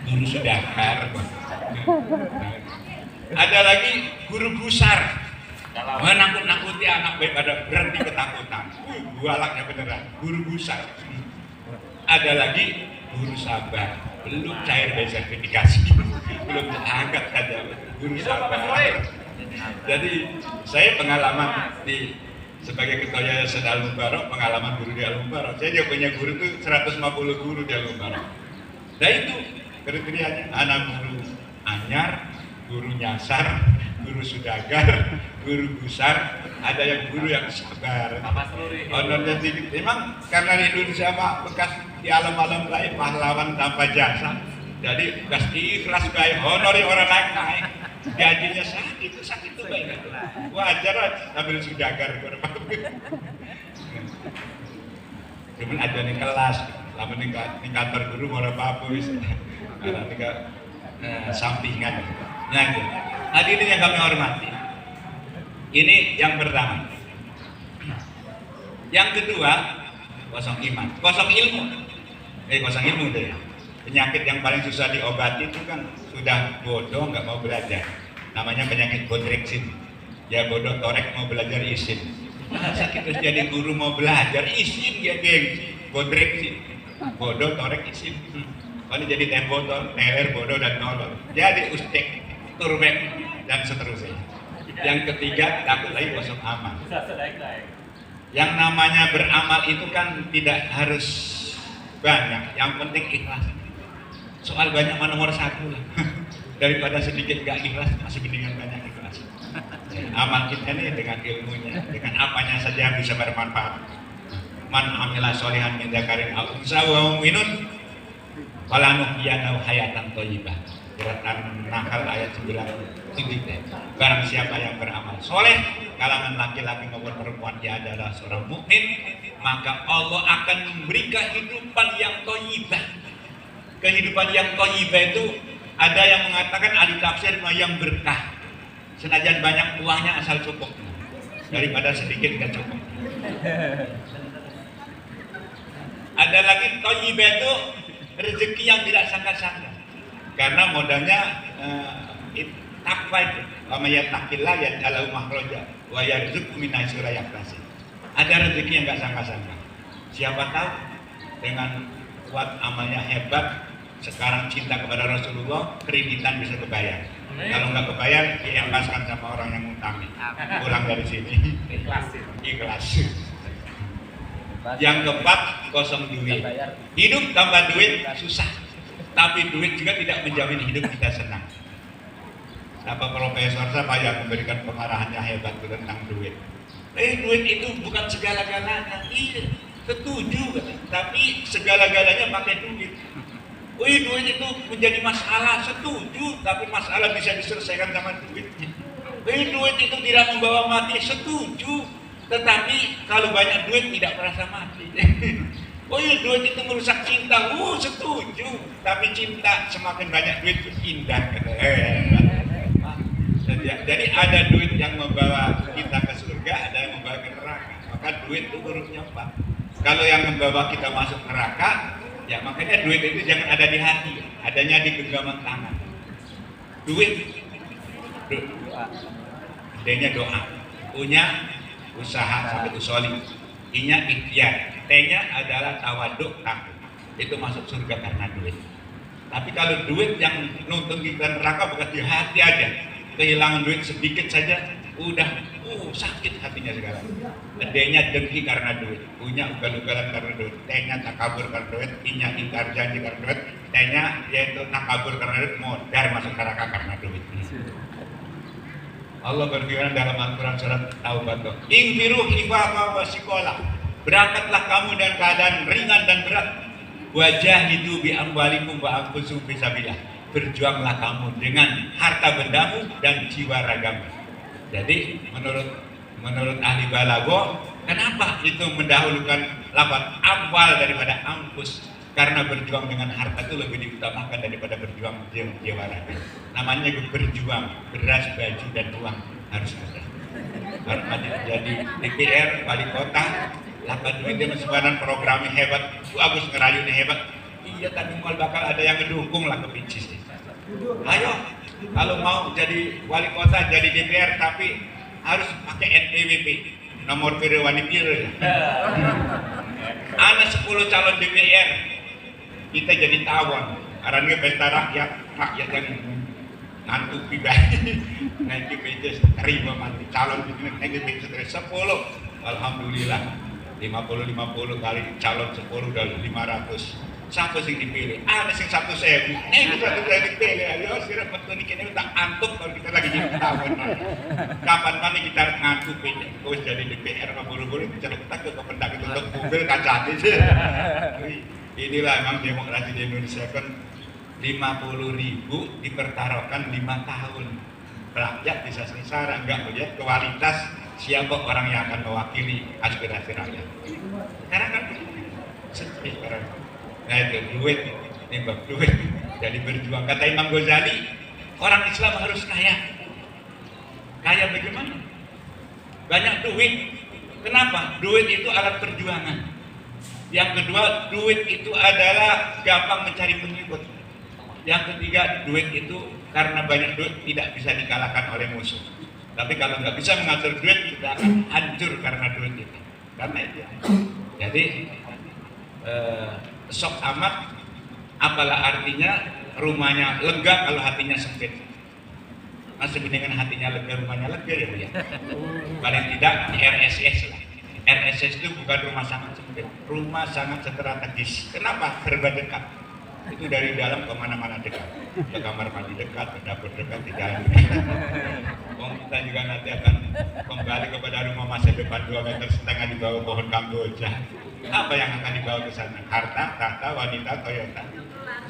Guru sudagar. Ada lagi guru gusar, menakut-nakuti anak baik pada berhenti ketakutan. Galaknya beneran, guru gusar. Ada lagi guru sabar, belum cair dari sertifikasi, belum diangkat ada guru sabar. Jadi saya pengalaman sebagai ketua Yayasan Al Mubarok, pengalaman guru di Al Mubarok. Saya juga punya guru itu 150 guru di Al Mubarok. Nah itu kriterianya, anak guru anyar, guru nyasar, guru sudagar, guru gusar, ada yang guru yang sabar. Honornya tinggi. Memang karena di Indonesia Pak bekas di alam-alam lain pahlawan tanpa jasa. Jadi bekas ikhlas baik, honori orang naik. Gajinya sakit itu baik. Wajar sambil sudagar. Cuman ada di kelas, lama di kantor guru mau apa wis. Karena sampingan. Nah, hadirin yang kami hormati. Ini yang pertama. Yang kedua, kosong iman, kosong ilmu. Kosong ilmu deh. Penyakit yang paling susah diobati itu kan sudah bodoh nggak mau belajar. Namanya penyakit bodreksin. Ya bodoh torek mau belajar isin. Masa kita jadi guru mau belajar isin ya geng. Bodreksin. Bodoh torek isin. Kalau jadi teh botol, teler, bodoh dan nolol. Jadi ustek, turbek dan seterusnya. Yang ketiga takut lagi kosong amal. Yang namanya beramal itu kan tidak harus banyak. Yang penting ikhlas. Soal banyak mah nomor 1 lah. Daripada sedikit gak ikhlas, masih mendingan banyak ikhlas. Amal kita ini dengan ilmunya, dengan apanya saja yang bisa bermanfaat. Man amila sholihan min dzakarin aw unsa wa mu'minun falanuhyiyannahu hayatan thayyibah. Surat An-Nahl ayat 97. Barang siapa yang beramal soleh, kalangan laki-laki maupun perempuan dia adalah seorang mukmin, maka Allah akan memberi kehidupan yang thayyibah. Kehidupan yang thayyibah itu ada yang mengatakan ahli tafsir yang berkah. Senajan banyak uangnya asal cukup. Daripada sedikit nggak cukup. Ada lagi thayyibah itu rezeki yang tidak sangka-sangka. Karena modalnya takwa itu. Wa may yattaqillah yaj'al lahu makhraja wa yarzuqhu min haitsu la yahtasib. Ada rezeki yang nggak sangka-sangka. Siapa tahu dengan kuat amalnya hebat, sekarang cinta kepada Rasulullah, kreditan bisa kebayar. Kalau nggak kebayar, diempaskan sama orang yang ngutangin. Pulang dari sini. Ikhlas. Yang keempat, kosong duit. Hidup tanpa duit susah. Tapi duit juga tidak menjamin hidup kita senang. Apa profesor siapa yang memberikan pengarahannya hebat tentang duit? Duit itu bukan segala-galanya. Iya, setuju. Tapi segala-galanya pakai duit. Duit itu menjadi masalah, setuju, tapi masalah bisa diselesaikan sama duitnya. Duit itu tidak membawa mati, setuju, tetapi kalau banyak duit tidak merasa mati. Duit itu merusak cinta, setuju, tapi cinta semakin banyak duit indah. Jadi ada duit yang membawa kita ke surga, ada yang membawa ke neraka. Maka duit itu hurufnya 4. Kalau yang membawa kita masuk neraka, ya makanya duit itu jangan ada di hati, adanya di genggaman tangan. Duit, D-nya doa, U-nya usaha sampai usoli, I-nya ikhtiar, T-nya adalah tawaduk takut. Itu masuk surga karena duit. Tapi kalau duit yang nuntun kita neraka bukan di hati aja, kehilangan duit sedikit saja, udah sakit hatinya sekarang. D-nya dengki karena duit, U-nya ugal-ugalan karena duit, T-nya takabur karena duit, I-nya ingkar janji karena duit, T-nya yaitu takabur karena duit, modar masuk neraka karena duit. Allah berfirman dalam Al-Quran surat Taubah, "Ingfiru khifafa wa siqala." Berangkatlah kamu dengan keadaan ringan dan berat. Wajahidu bi amwalikum wa anfusikum fisabilillah. Berjuanglah kamu dengan harta bendamu dan jiwa ragamu. Jadi menurut ahli balago, kenapa itu mendahulukan lafaz amwal daripada anfus? Karena berjuang dengan harta itu lebih diutamakan daripada berjuang jiwa raga. Namanya berjuang, beras, baju dan uang harus ada. Harus ada. Jadi DPR, wali kota, lakukan duitnya sebenarnya programnya hebat, bagus ngerayunya hebat. Iya, tapi mal bakal ada yang ngedukung lah ke Pincis. Ayo, kalau mau jadi wali kota, jadi DPR, tapi harus pakai NPWP, nomor pire wani pire. Ada 10 calon DPR, kita jadi tawon. Karena pesta rakyat yang ngantuk pribadi, naik PJS terima mati calon naik PJS 10. Alhamdulillah 50 kali calon 10 udah 500. Siapa sih dipilih? Ada sih 1.000. Itu 1.000 dipilih. Ayo sirap betul nih kita udah antuk kalau kita lagi jadi tahun. Kapan mana kita ngantuk ini? Kau jadi DPR nggak buru-buru kita ke kependak itu untuk mobil kaca aja. Inilah memang demokrasi di Indonesia kan 50.000 dipertaruhkan 5 tahun. Rakyat bisa sengsara, nggak melihat kualitas siapa orang yang akan mewakili aspirasi rakyat. Sekarang kan sedih sekarang. Nah itu duit, nembak duit. Jadi berjuang. Kata Imam Ghazali, orang Islam harus kaya. Kaya bagaimana? Banyak duit. Kenapa? Duit itu alat perjuangan. Yang kedua, duit itu adalah gampang mencari pengikut. Yang ketiga, duit itu karena banyak duit tidak bisa dikalahkan oleh musuh. Tapi kalau nggak bisa mengatur duit, kita akan hancur karena duit itu. Karena itu. Jadi sok amat, apalah artinya rumahnya lega kalau hatinya sempit. Masih dengan hatinya lega, rumahnya lega ya Bu ya. Paling tidak di RSS lah. RSS itu bukan rumah sangat sempit, rumah sangat strategis. Kenapa? Serba dekat. Itu dari dalam ke mana-mana dekat. Ke kamar mandi dekat, ke dapur dekat, di jalan dekat. Kita juga nanti akan kembali kepada rumah masa depan 2,5 meter di bawah pohon kamboja. Apa yang akan dibawa ke sana? Harta, tahta, wanita, Toyota.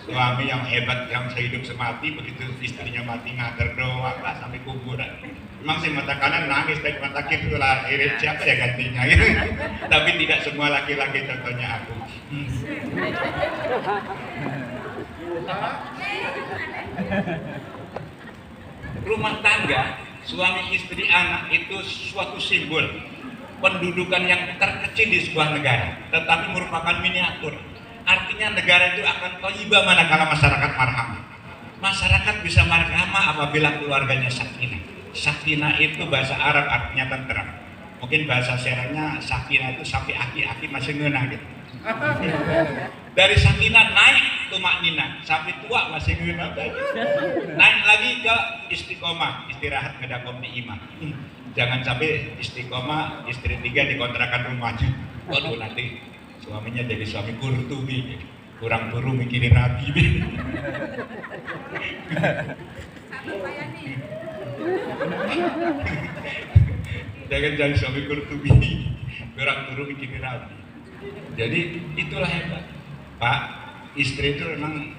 Suami yang hebat, yang sehidup semati, begitu istrinya mati ngater doang lah sampai kuburan. Memang sih mata kanan nangis, tapi mata kiri lah irit siapa ya gantinya gitu. Tapi tidak semua laki-laki, contohnya aku. Rumah tangga, suami istri anak itu suatu simbol pendudukan yang terkecil di sebuah negara, tetapi merupakan miniatur. Artinya negara itu akan thayyibah manakala masyarakat marhamah. Masyarakat bisa marhamah apabila keluarganya sakinah. Sakinah itu bahasa Arab artinya tenteram. Mungkin bahasa Serangnya sakinah itu sapi aki masih ngenah gitu. Dari sakinah naik tumakninah, sapi tua masih ngenah tadi. Naik lagi ke istiqomah, istirahat ngedakom di imam. Jangan sampai istiqomah istri 3 dikontrakan rumahnya. Waduh nanti suaminya jadi suami kurtubi, kurang turu mikirin Nabi. Jangan jadi suami kurtubi, kurang turu mikirin Nabi. Jadi itulah hebat. Pak, istri itu memang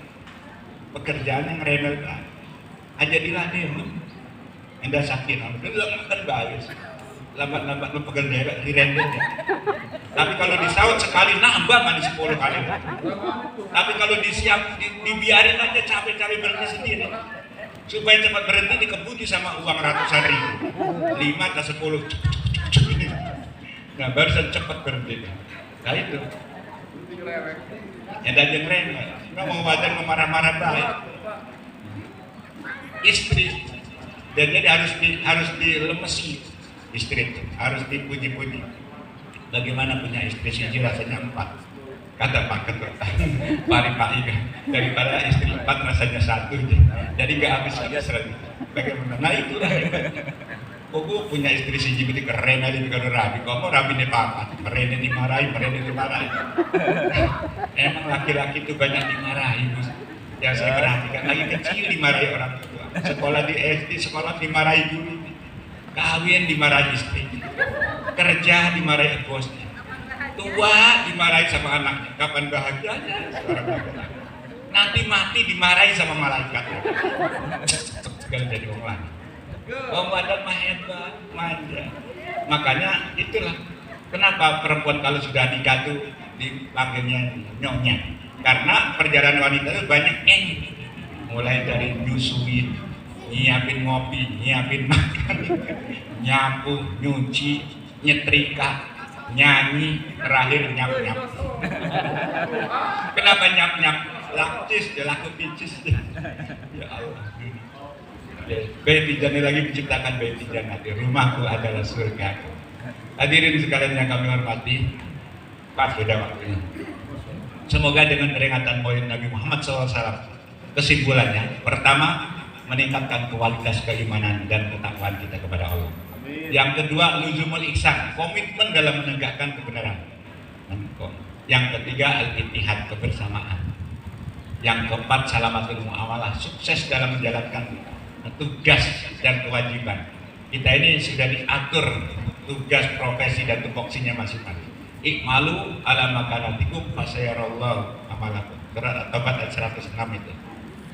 pekerjaan yang remel kan. Aja diladenin. Anda sakit, itu kan bagus. Lambat-lambat lu pegel daerah di render ya. Tapi kalau disaut sekali nambah mandi 10 kali. Tapi kalau dibiarin aja capek-capek berhenti sendiri. Supaya cepat berhenti dikebuti sama uang ratusan ribu. 5 atau 10. Nah barusan cepat berhenti. Nah itu. Yang dajeng remeh. Nggak mau wajar memarah-marah baik. Istri. Dan jadi harus dilemesi istri itu, harus dipuji-puji. Bagaimana punya istri siji rasanya 4, kata Pak Ketua. Pak Iga, daripada istri 4 rasanya 1. Jadi nggak habis-habis lagi. Bagaimana? Nah itulah hebatnya. Kok punya istri siji betul keren aja kalau rabi. Kamu rabi nih papa, merene dimarahi. Emang laki-laki itu banyak dimarahi. Yang saya perhatikan lagi kecil dimarahi orang tua. Sekolah di SD, sekolah dimarahi guru, kawin dimarahi istri, kerja dimarahi bosnya, tua dimarahi sama anaknya, kapan bahagianya? Nanti mati dimarahi sama malaikat. Segala jadi orang lain. Oh, badan mah hebat, manja. Makanya itulah kenapa perempuan kalau sudah nikah tuh dipanggilnya nyonya. Karena perjalanan wanita itu banyak mulai dari nyusuin, nyiapin ngopi, nyiapin makan, nyapu, nyuci, nyetrika, nyanyi, terakhir nyap-nyap. Kenapa nyap-nyap? Lakcis, laku picis. Ya Allah. Baiti Jannah lagi menciptakan Baiti Jannah. Rumahku adalah surga. Hadirin sekalian yang kami hormati, pas sudah waktunya. Semoga dengan peringatan Maulid Nabi Muhammad SAW, kesimpulannya, pertama, meningkatkan kualitas keimanan dan ketakwaan kita kepada Allah. Yang kedua, luzumul ihsan, komitmen dalam menegakkan kebenaran. Yang ketiga, al-ittihad, kebersamaan. Yang keempat, salamatul muamalah, sukses dalam menjalankan tugas dan kewajiban. Kita ini sudah diatur tugas, profesi dan tupoksinya masing-masing. Ikmalu ala makanatikum fasayarallahu amalakum. Surat At-Taubah ayat 106 itu.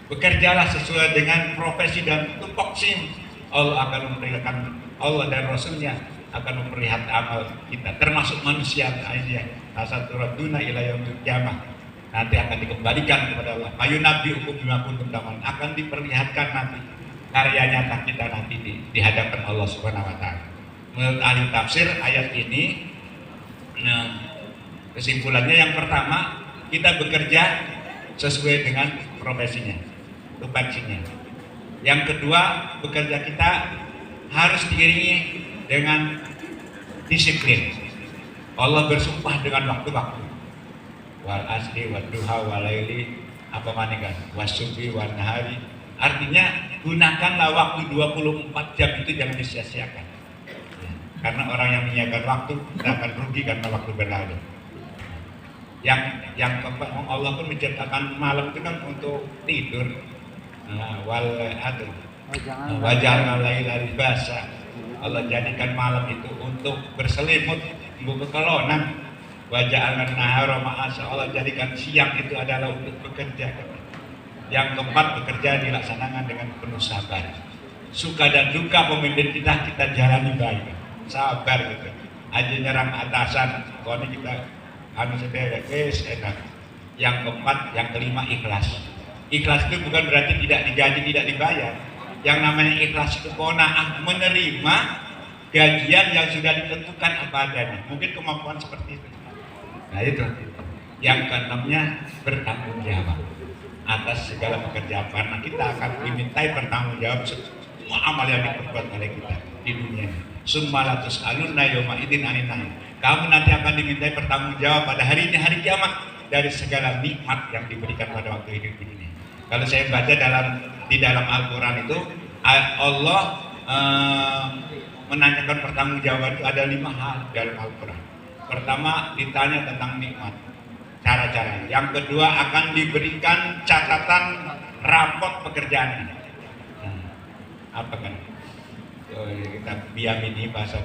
Bekerjalah sesuai dengan profesi dan tupoksi. Allah akan memperlihatkan, Allah dan Rasulnya akan memperlihat amal kita, termasuk manusia lainnya. Asaturaduna ila yaumil qiyamah. Nanti akan dikembalikan kepada Allah. Mayunabi hukum bima kuntum ta'malun, akan diperlihatkan nanti karya nyata kita nanti di hadapan Allah Subhanahu wa taala. Menurut ahli tafsir ayat ini, kesimpulannya yang pertama, kita bekerja sesuai dengan profesinya, tupoksinya. Yang kedua, bekerja kita harus diiringi dengan disiplin. Allah bersumpah dengan waktu-waktu. Wal asri wad duha wal laili, apa manikan? Wasubhi wan nahari. Artinya gunakanlah waktu 24 jam itu, jangan disia-siakan. Karena orang yang menyiapkan waktu akan rugi karena waktu berlalu. Yang keempat, Allah pun menciptakan malam itu kan untuk tidur. Wal adu wajah laila libasa. Allah jadikan malam itu untuk berselimut, berkelonan. Wajah nahara ma'asa, Allah jadikan siang itu adalah untuk bekerja. Yang keempat, bekerja dilaksanakan dengan penuh sabar. Suka dan duka pemimpin kita jalani baik, sabar gitu. Aja nyerang atasan, kalau ini kita enak. Yang keempat, yang kelima, ikhlas. Ikhlas itu bukan berarti tidak digaji, tidak dibayar. Yang namanya ikhlas itu qanaah, menerima gajian yang sudah ditentukan apa adanya. Mungkin kemampuan seperti itu. Nah itu. Yang keenamnya, bertanggung jawab atas segala pekerjaan, karena kita akan dimintai bertanggung jawab semua amal yang diperbuat oleh kita di dunia ini. Summalatus alunna yawma idin aninai. Kamu nanti akan dimintai bertanggung jawab pada hari ini, hari kiamat, dari segala nikmat yang diberikan pada waktu hidup ini. Kalau saya baca di dalam Al-Quran itu, Allah menanyakan pertanggungjawaban itu ada 5 hal dalam Al-Quran. Pertama, ditanya tentang nikmat, cara-caranya. Yang kedua, akan diberikan catatan rapot pekerjaan. Apa kan? Kita diam ini bahasa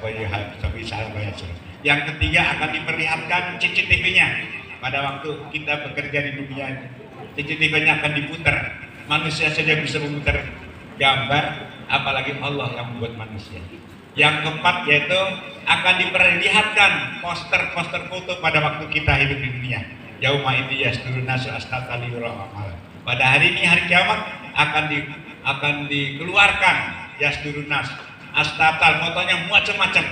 Yang ketiga, akan diperlihatkan CCTV-nya pada waktu kita bekerja di dunia ini. CCTV-nya akan diputar. Manusia saja bisa memutar gambar, apalagi Allah yang membuat manusia. Yang keempat, yaitu akan diperlihatkan poster-poster foto pada waktu kita hidup di dunia. Yauma idzi yasdurun nasu astata liyura amal. Pada hari ini, hari kiamat, akan dikeluarkan yasdurun nas astata, fotonya macam-macam.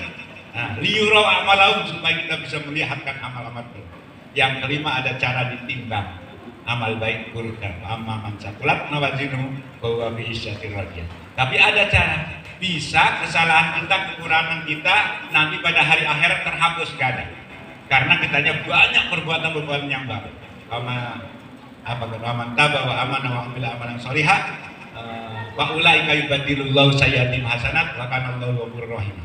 Nah, liyura amalau, supaya kita bisa melihatkan amal-amal itu. Yang kelima, ada cara ditimbang amal baik buruk dan amal mancakulat nawazinu bahwa biisyatir radiyah. Tapi ada cara, bisa kesalahan kita, kekurangan kita nanti pada hari akhirat terhapus, gak ada. Karena kitanya banyak perbuatan-perbuatan yang baik. Aman taba wa amana wa amila amalan sholihah. Wa ulaika yubadilullahu sayyi'atihim hasanat wa kana Allahu ghafurur rahim.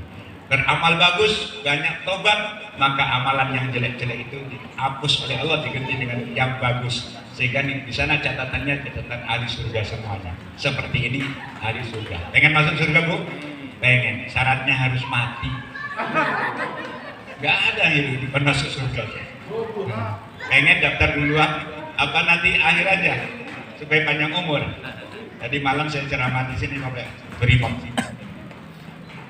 Beramal bagus, banyak tobat, maka amalan yang jelek-jelek itu dihapus oleh Allah, diganti dengan yang bagus. Sehingga di sana catatannya catatan ahli surga semuanya. Seperti ini ahli surga. Pengen masuk surga, Bu? Pengen. Syaratnya harus mati. Nggak ada itu pernah masuk surga. Pengen daftar duluan, apa nanti akhir aja supaya panjang umur. Tadi malam saya ceramah di sini sampai beri motivasi.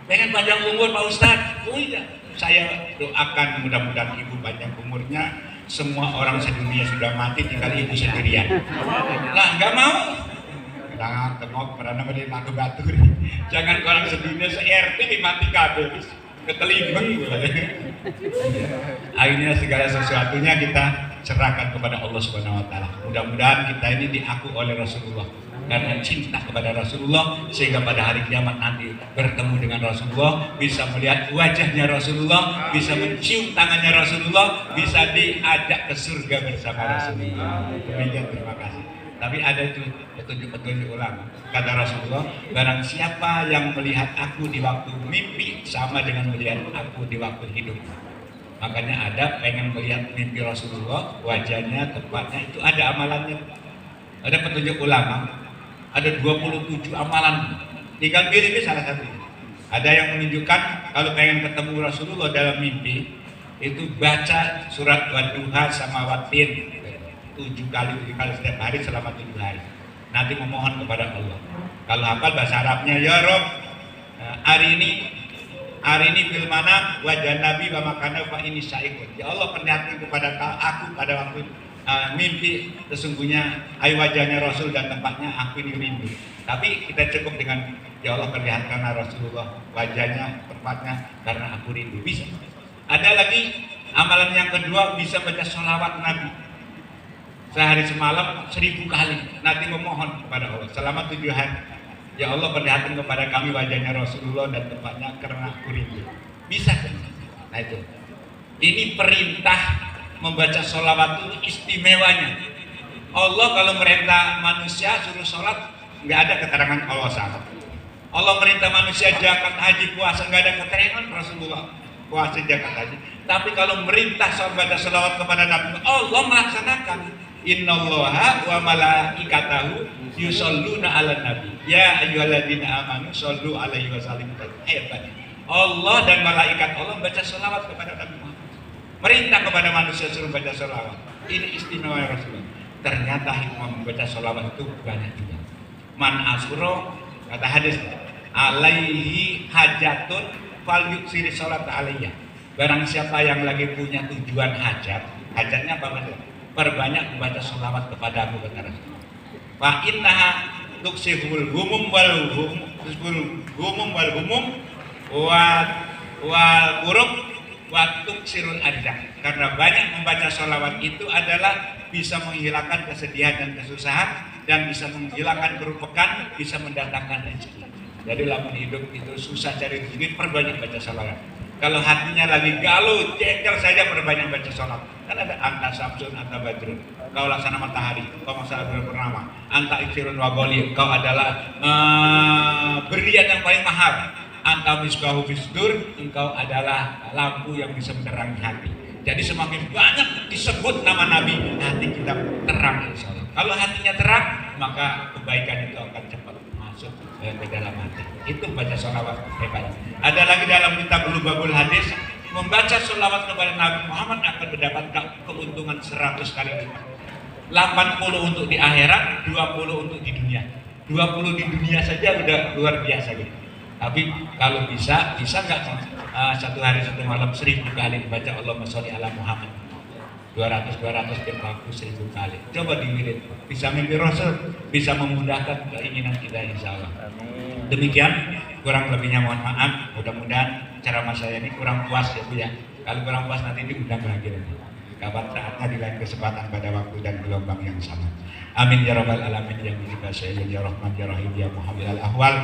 Pengen panjang umur Pak Ustadz? Oh iya, saya doakan mudah-mudahan ibu panjang umurnya. Semua orang sedunia sudah mati, tinggal ibu sendirian. Lah nggak mau. Nah, tengok pernah beri batu-batu. Jangan orang sedunia se-RT mati kabel, ketelibeng. Akhirnya segala sesuatunya kita serahkan kepada Allah Subhanahu Wa Taala. Mudah-mudahan kita ini diaku oleh Rasulullah. Karena cinta kepada Rasulullah sehingga pada hari kiamat nanti bertemu dengan Rasulullah, bisa melihat wajahnya Rasulullah, bisa mencium tangannya Rasulullah, bisa diajak ke surga bersama Rasulullah. Demikian, terima kasih. Tapi ada itu petunjuk-petunjuk ulama. Kata Rasulullah, barang siapa yang melihat aku di waktu mimpi sama dengan melihat aku di waktu hidup. Makanya ada pengen melihat mimpi Rasulullah, wajahnya, tempatnya, itu ada amalannya. Ada petunjuk ulama. Ada 27 amalan. Tinggal pilih ini salah satu. Ada yang menunjukkan kalau pengen ketemu Rasulullah dalam mimpi, itu baca surat Wadduha sama Watin 7 kali setiap hari selama 7 hari. Nanti memohon kepada Allah. Kalau hafal bahasa Arabnya, ya Rob, hari ini fil manam wajah Nabi wa makana fa ini syaikun. Ya Allah, perlihatkan kepada aku pada waktu mimpi sesungguhnya wajahnya Rasul dan tempatnya aku ini rindu. Tapi kita cukup dengan ya Allah perlihatkanlah Rasulullah wajahnya, tempatnya karena aku rindu. Bisa. Ada lagi amalan yang kedua, bisa baca sholawat Nabi sehari semalam 1000 kali. Nanti memohon kepada Allah selama 7 hari. Ya Allah perlihatkan kepada kami wajahnya Rasulullah dan tempatnya karena aku rindu. Bisa kan? Nah itu. Ini perintah membaca sholawat itu istimewanya. Allah kalau merintah manusia suruh sholat, nggak ada keterangan Allah sama. Allah merintah manusia zakat, haji, puasa, nggak ada keterangan Rasulullah puasa, zakat, haji. Tapi kalau merintah baca sholawat kepada Nabi, Allah melaksanakan. Innallaha wa malaikatahu yusholluna ala nabi. Ya ayyuhalladzina amanu shollu alaihi wasallimu taslima. Allah dan malaikat Allah baca sholawat kepada Nabi Muhammad. Merintah kepada manusia suruh baca sholawat. Ini istimewa Rasulullah. Ternyata hikmah membaca sholawat itu banyak juga. Man asuro, kata hadis, alaihi hajatun fal yuksiri sholat alaiya. Barang siapa yang lagi punya tujuan hajat, hajatnya apa maksudnya? Perbanyak membaca sholawat kepada aku, kata Rasulullah. Fa innaha tuksihul humum wal humum wal kurub waktu sirul arjah. Karena banyak membaca sholawat itu adalah bisa menghilangkan kesedihan dan kesusahan, dan bisa menghilangkan kerupekan, bisa mendatangkan rezeki. Jadi lamun hidup itu susah cari rezeki, perbanyak baca sholawat. Kalau hatinya lagi galau, jengkel saja, perbanyak baca sholawat. Kan ada anta samsun, anta badrun, kau laksana matahari, kau masalah bulan purnama, anta iksirun wagoli, kau adalah berlian yang paling mahal. Anta misbahu fisdur, engkau adalah lampu yang bisa menerangi hati. Jadi semakin banyak disebut nama Nabi, hati kita terang insya Allah. Kalau hatinya terang, maka kebaikan itu akan cepat masuk ke dalam hati. Itu baca sholawat hebat. Ada lagi dalam kitab Lubabul Hadis, membaca sholawat kepada Nabi Muhammad akan mendapatkan keuntungan 100 kali lipat. 80 untuk di akhirat, 20 untuk di dunia. 20 di dunia saja udah luar biasa gitu. Tapi kalau bisa nggak satu hari satu malam 1000 kali baca Allahumma sholli ala Muhammad, 200 tiap waktu 1000 kali. Coba diwirid, bisa mimpi Rasul, bisa memudahkan keinginan kita insya Allah. Demikian, kurang lebihnya mohon maaf. Mudah-mudahan ceramah saya ini kurang puas ya Bu ya. Kalau kurang puas nanti diundang lagi. Kapan saatnya di lain kesempatan pada waktu dan gelombang yang sama. Amin ya rabbal alamin ya mujibah syai'in ya rahman ya rahim ya muhawwil al ahwal.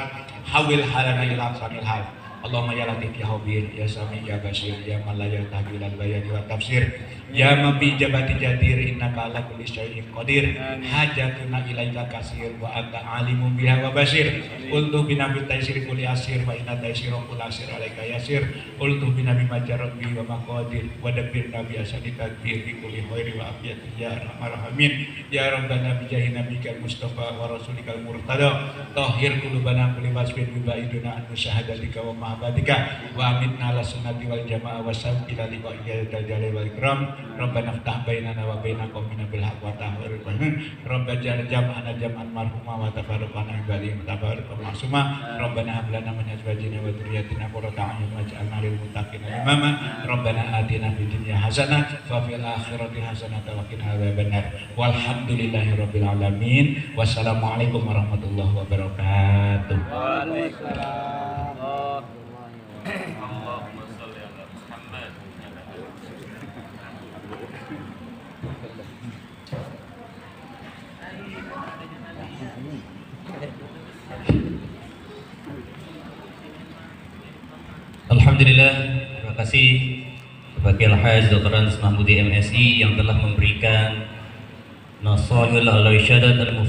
Hawil halana ila samil hal. Allahumma ya latif ya habir ya sami ya basir ya man la yahtaji ilal bayani wa tafsir ya man bi jabati jadir innaka ala kulli syai'in qadir hajatuna ilaika kasir wa anta alimun biha wa basir Qultu binabi taisir kuli asir wa inna taisir kul asir alaika yasir. Qultu binabi majarabbi wa maqadir wa dabbir nabi asadi takbir bi kulli khairi wa afiyati ya arhamar rahimin. Ya rabbana bi jahi nabikal mustafa wa rasulikal murtada. Tahhir qulubana kulli wasfin bi baiduna an musyahadatika wa mahabbatika wa amitna ala sunnati wal jamaah wa sabila liwa iyadal jalal wal ikram. Rabbana ftah bainana wa baina qaumina bil haqq wa tahhir Rabbana ja'al jam'ana jam'an marhuma wa tafarraqana ba'di mutafarriqan ma'suma. Rabbana hab lana min azwajina wa dhurriyyatina qurrata a'yun waj'alna lil muttaqina imama. Rabbana atina fid dunya hasanah wa fil akhirati hasanah wa qina adzabannar. Walhamdulillahirabbil alamin. Wassalamualaikum warahmatullahi wabarakatuh.
Waalaikumsalam.
Alhamdulillah, terima kasih kepada Al-Hajj Dr. Andes Mahmudi MSI yang telah memberikan Nasaihul al-Irsyadat al-Mufidah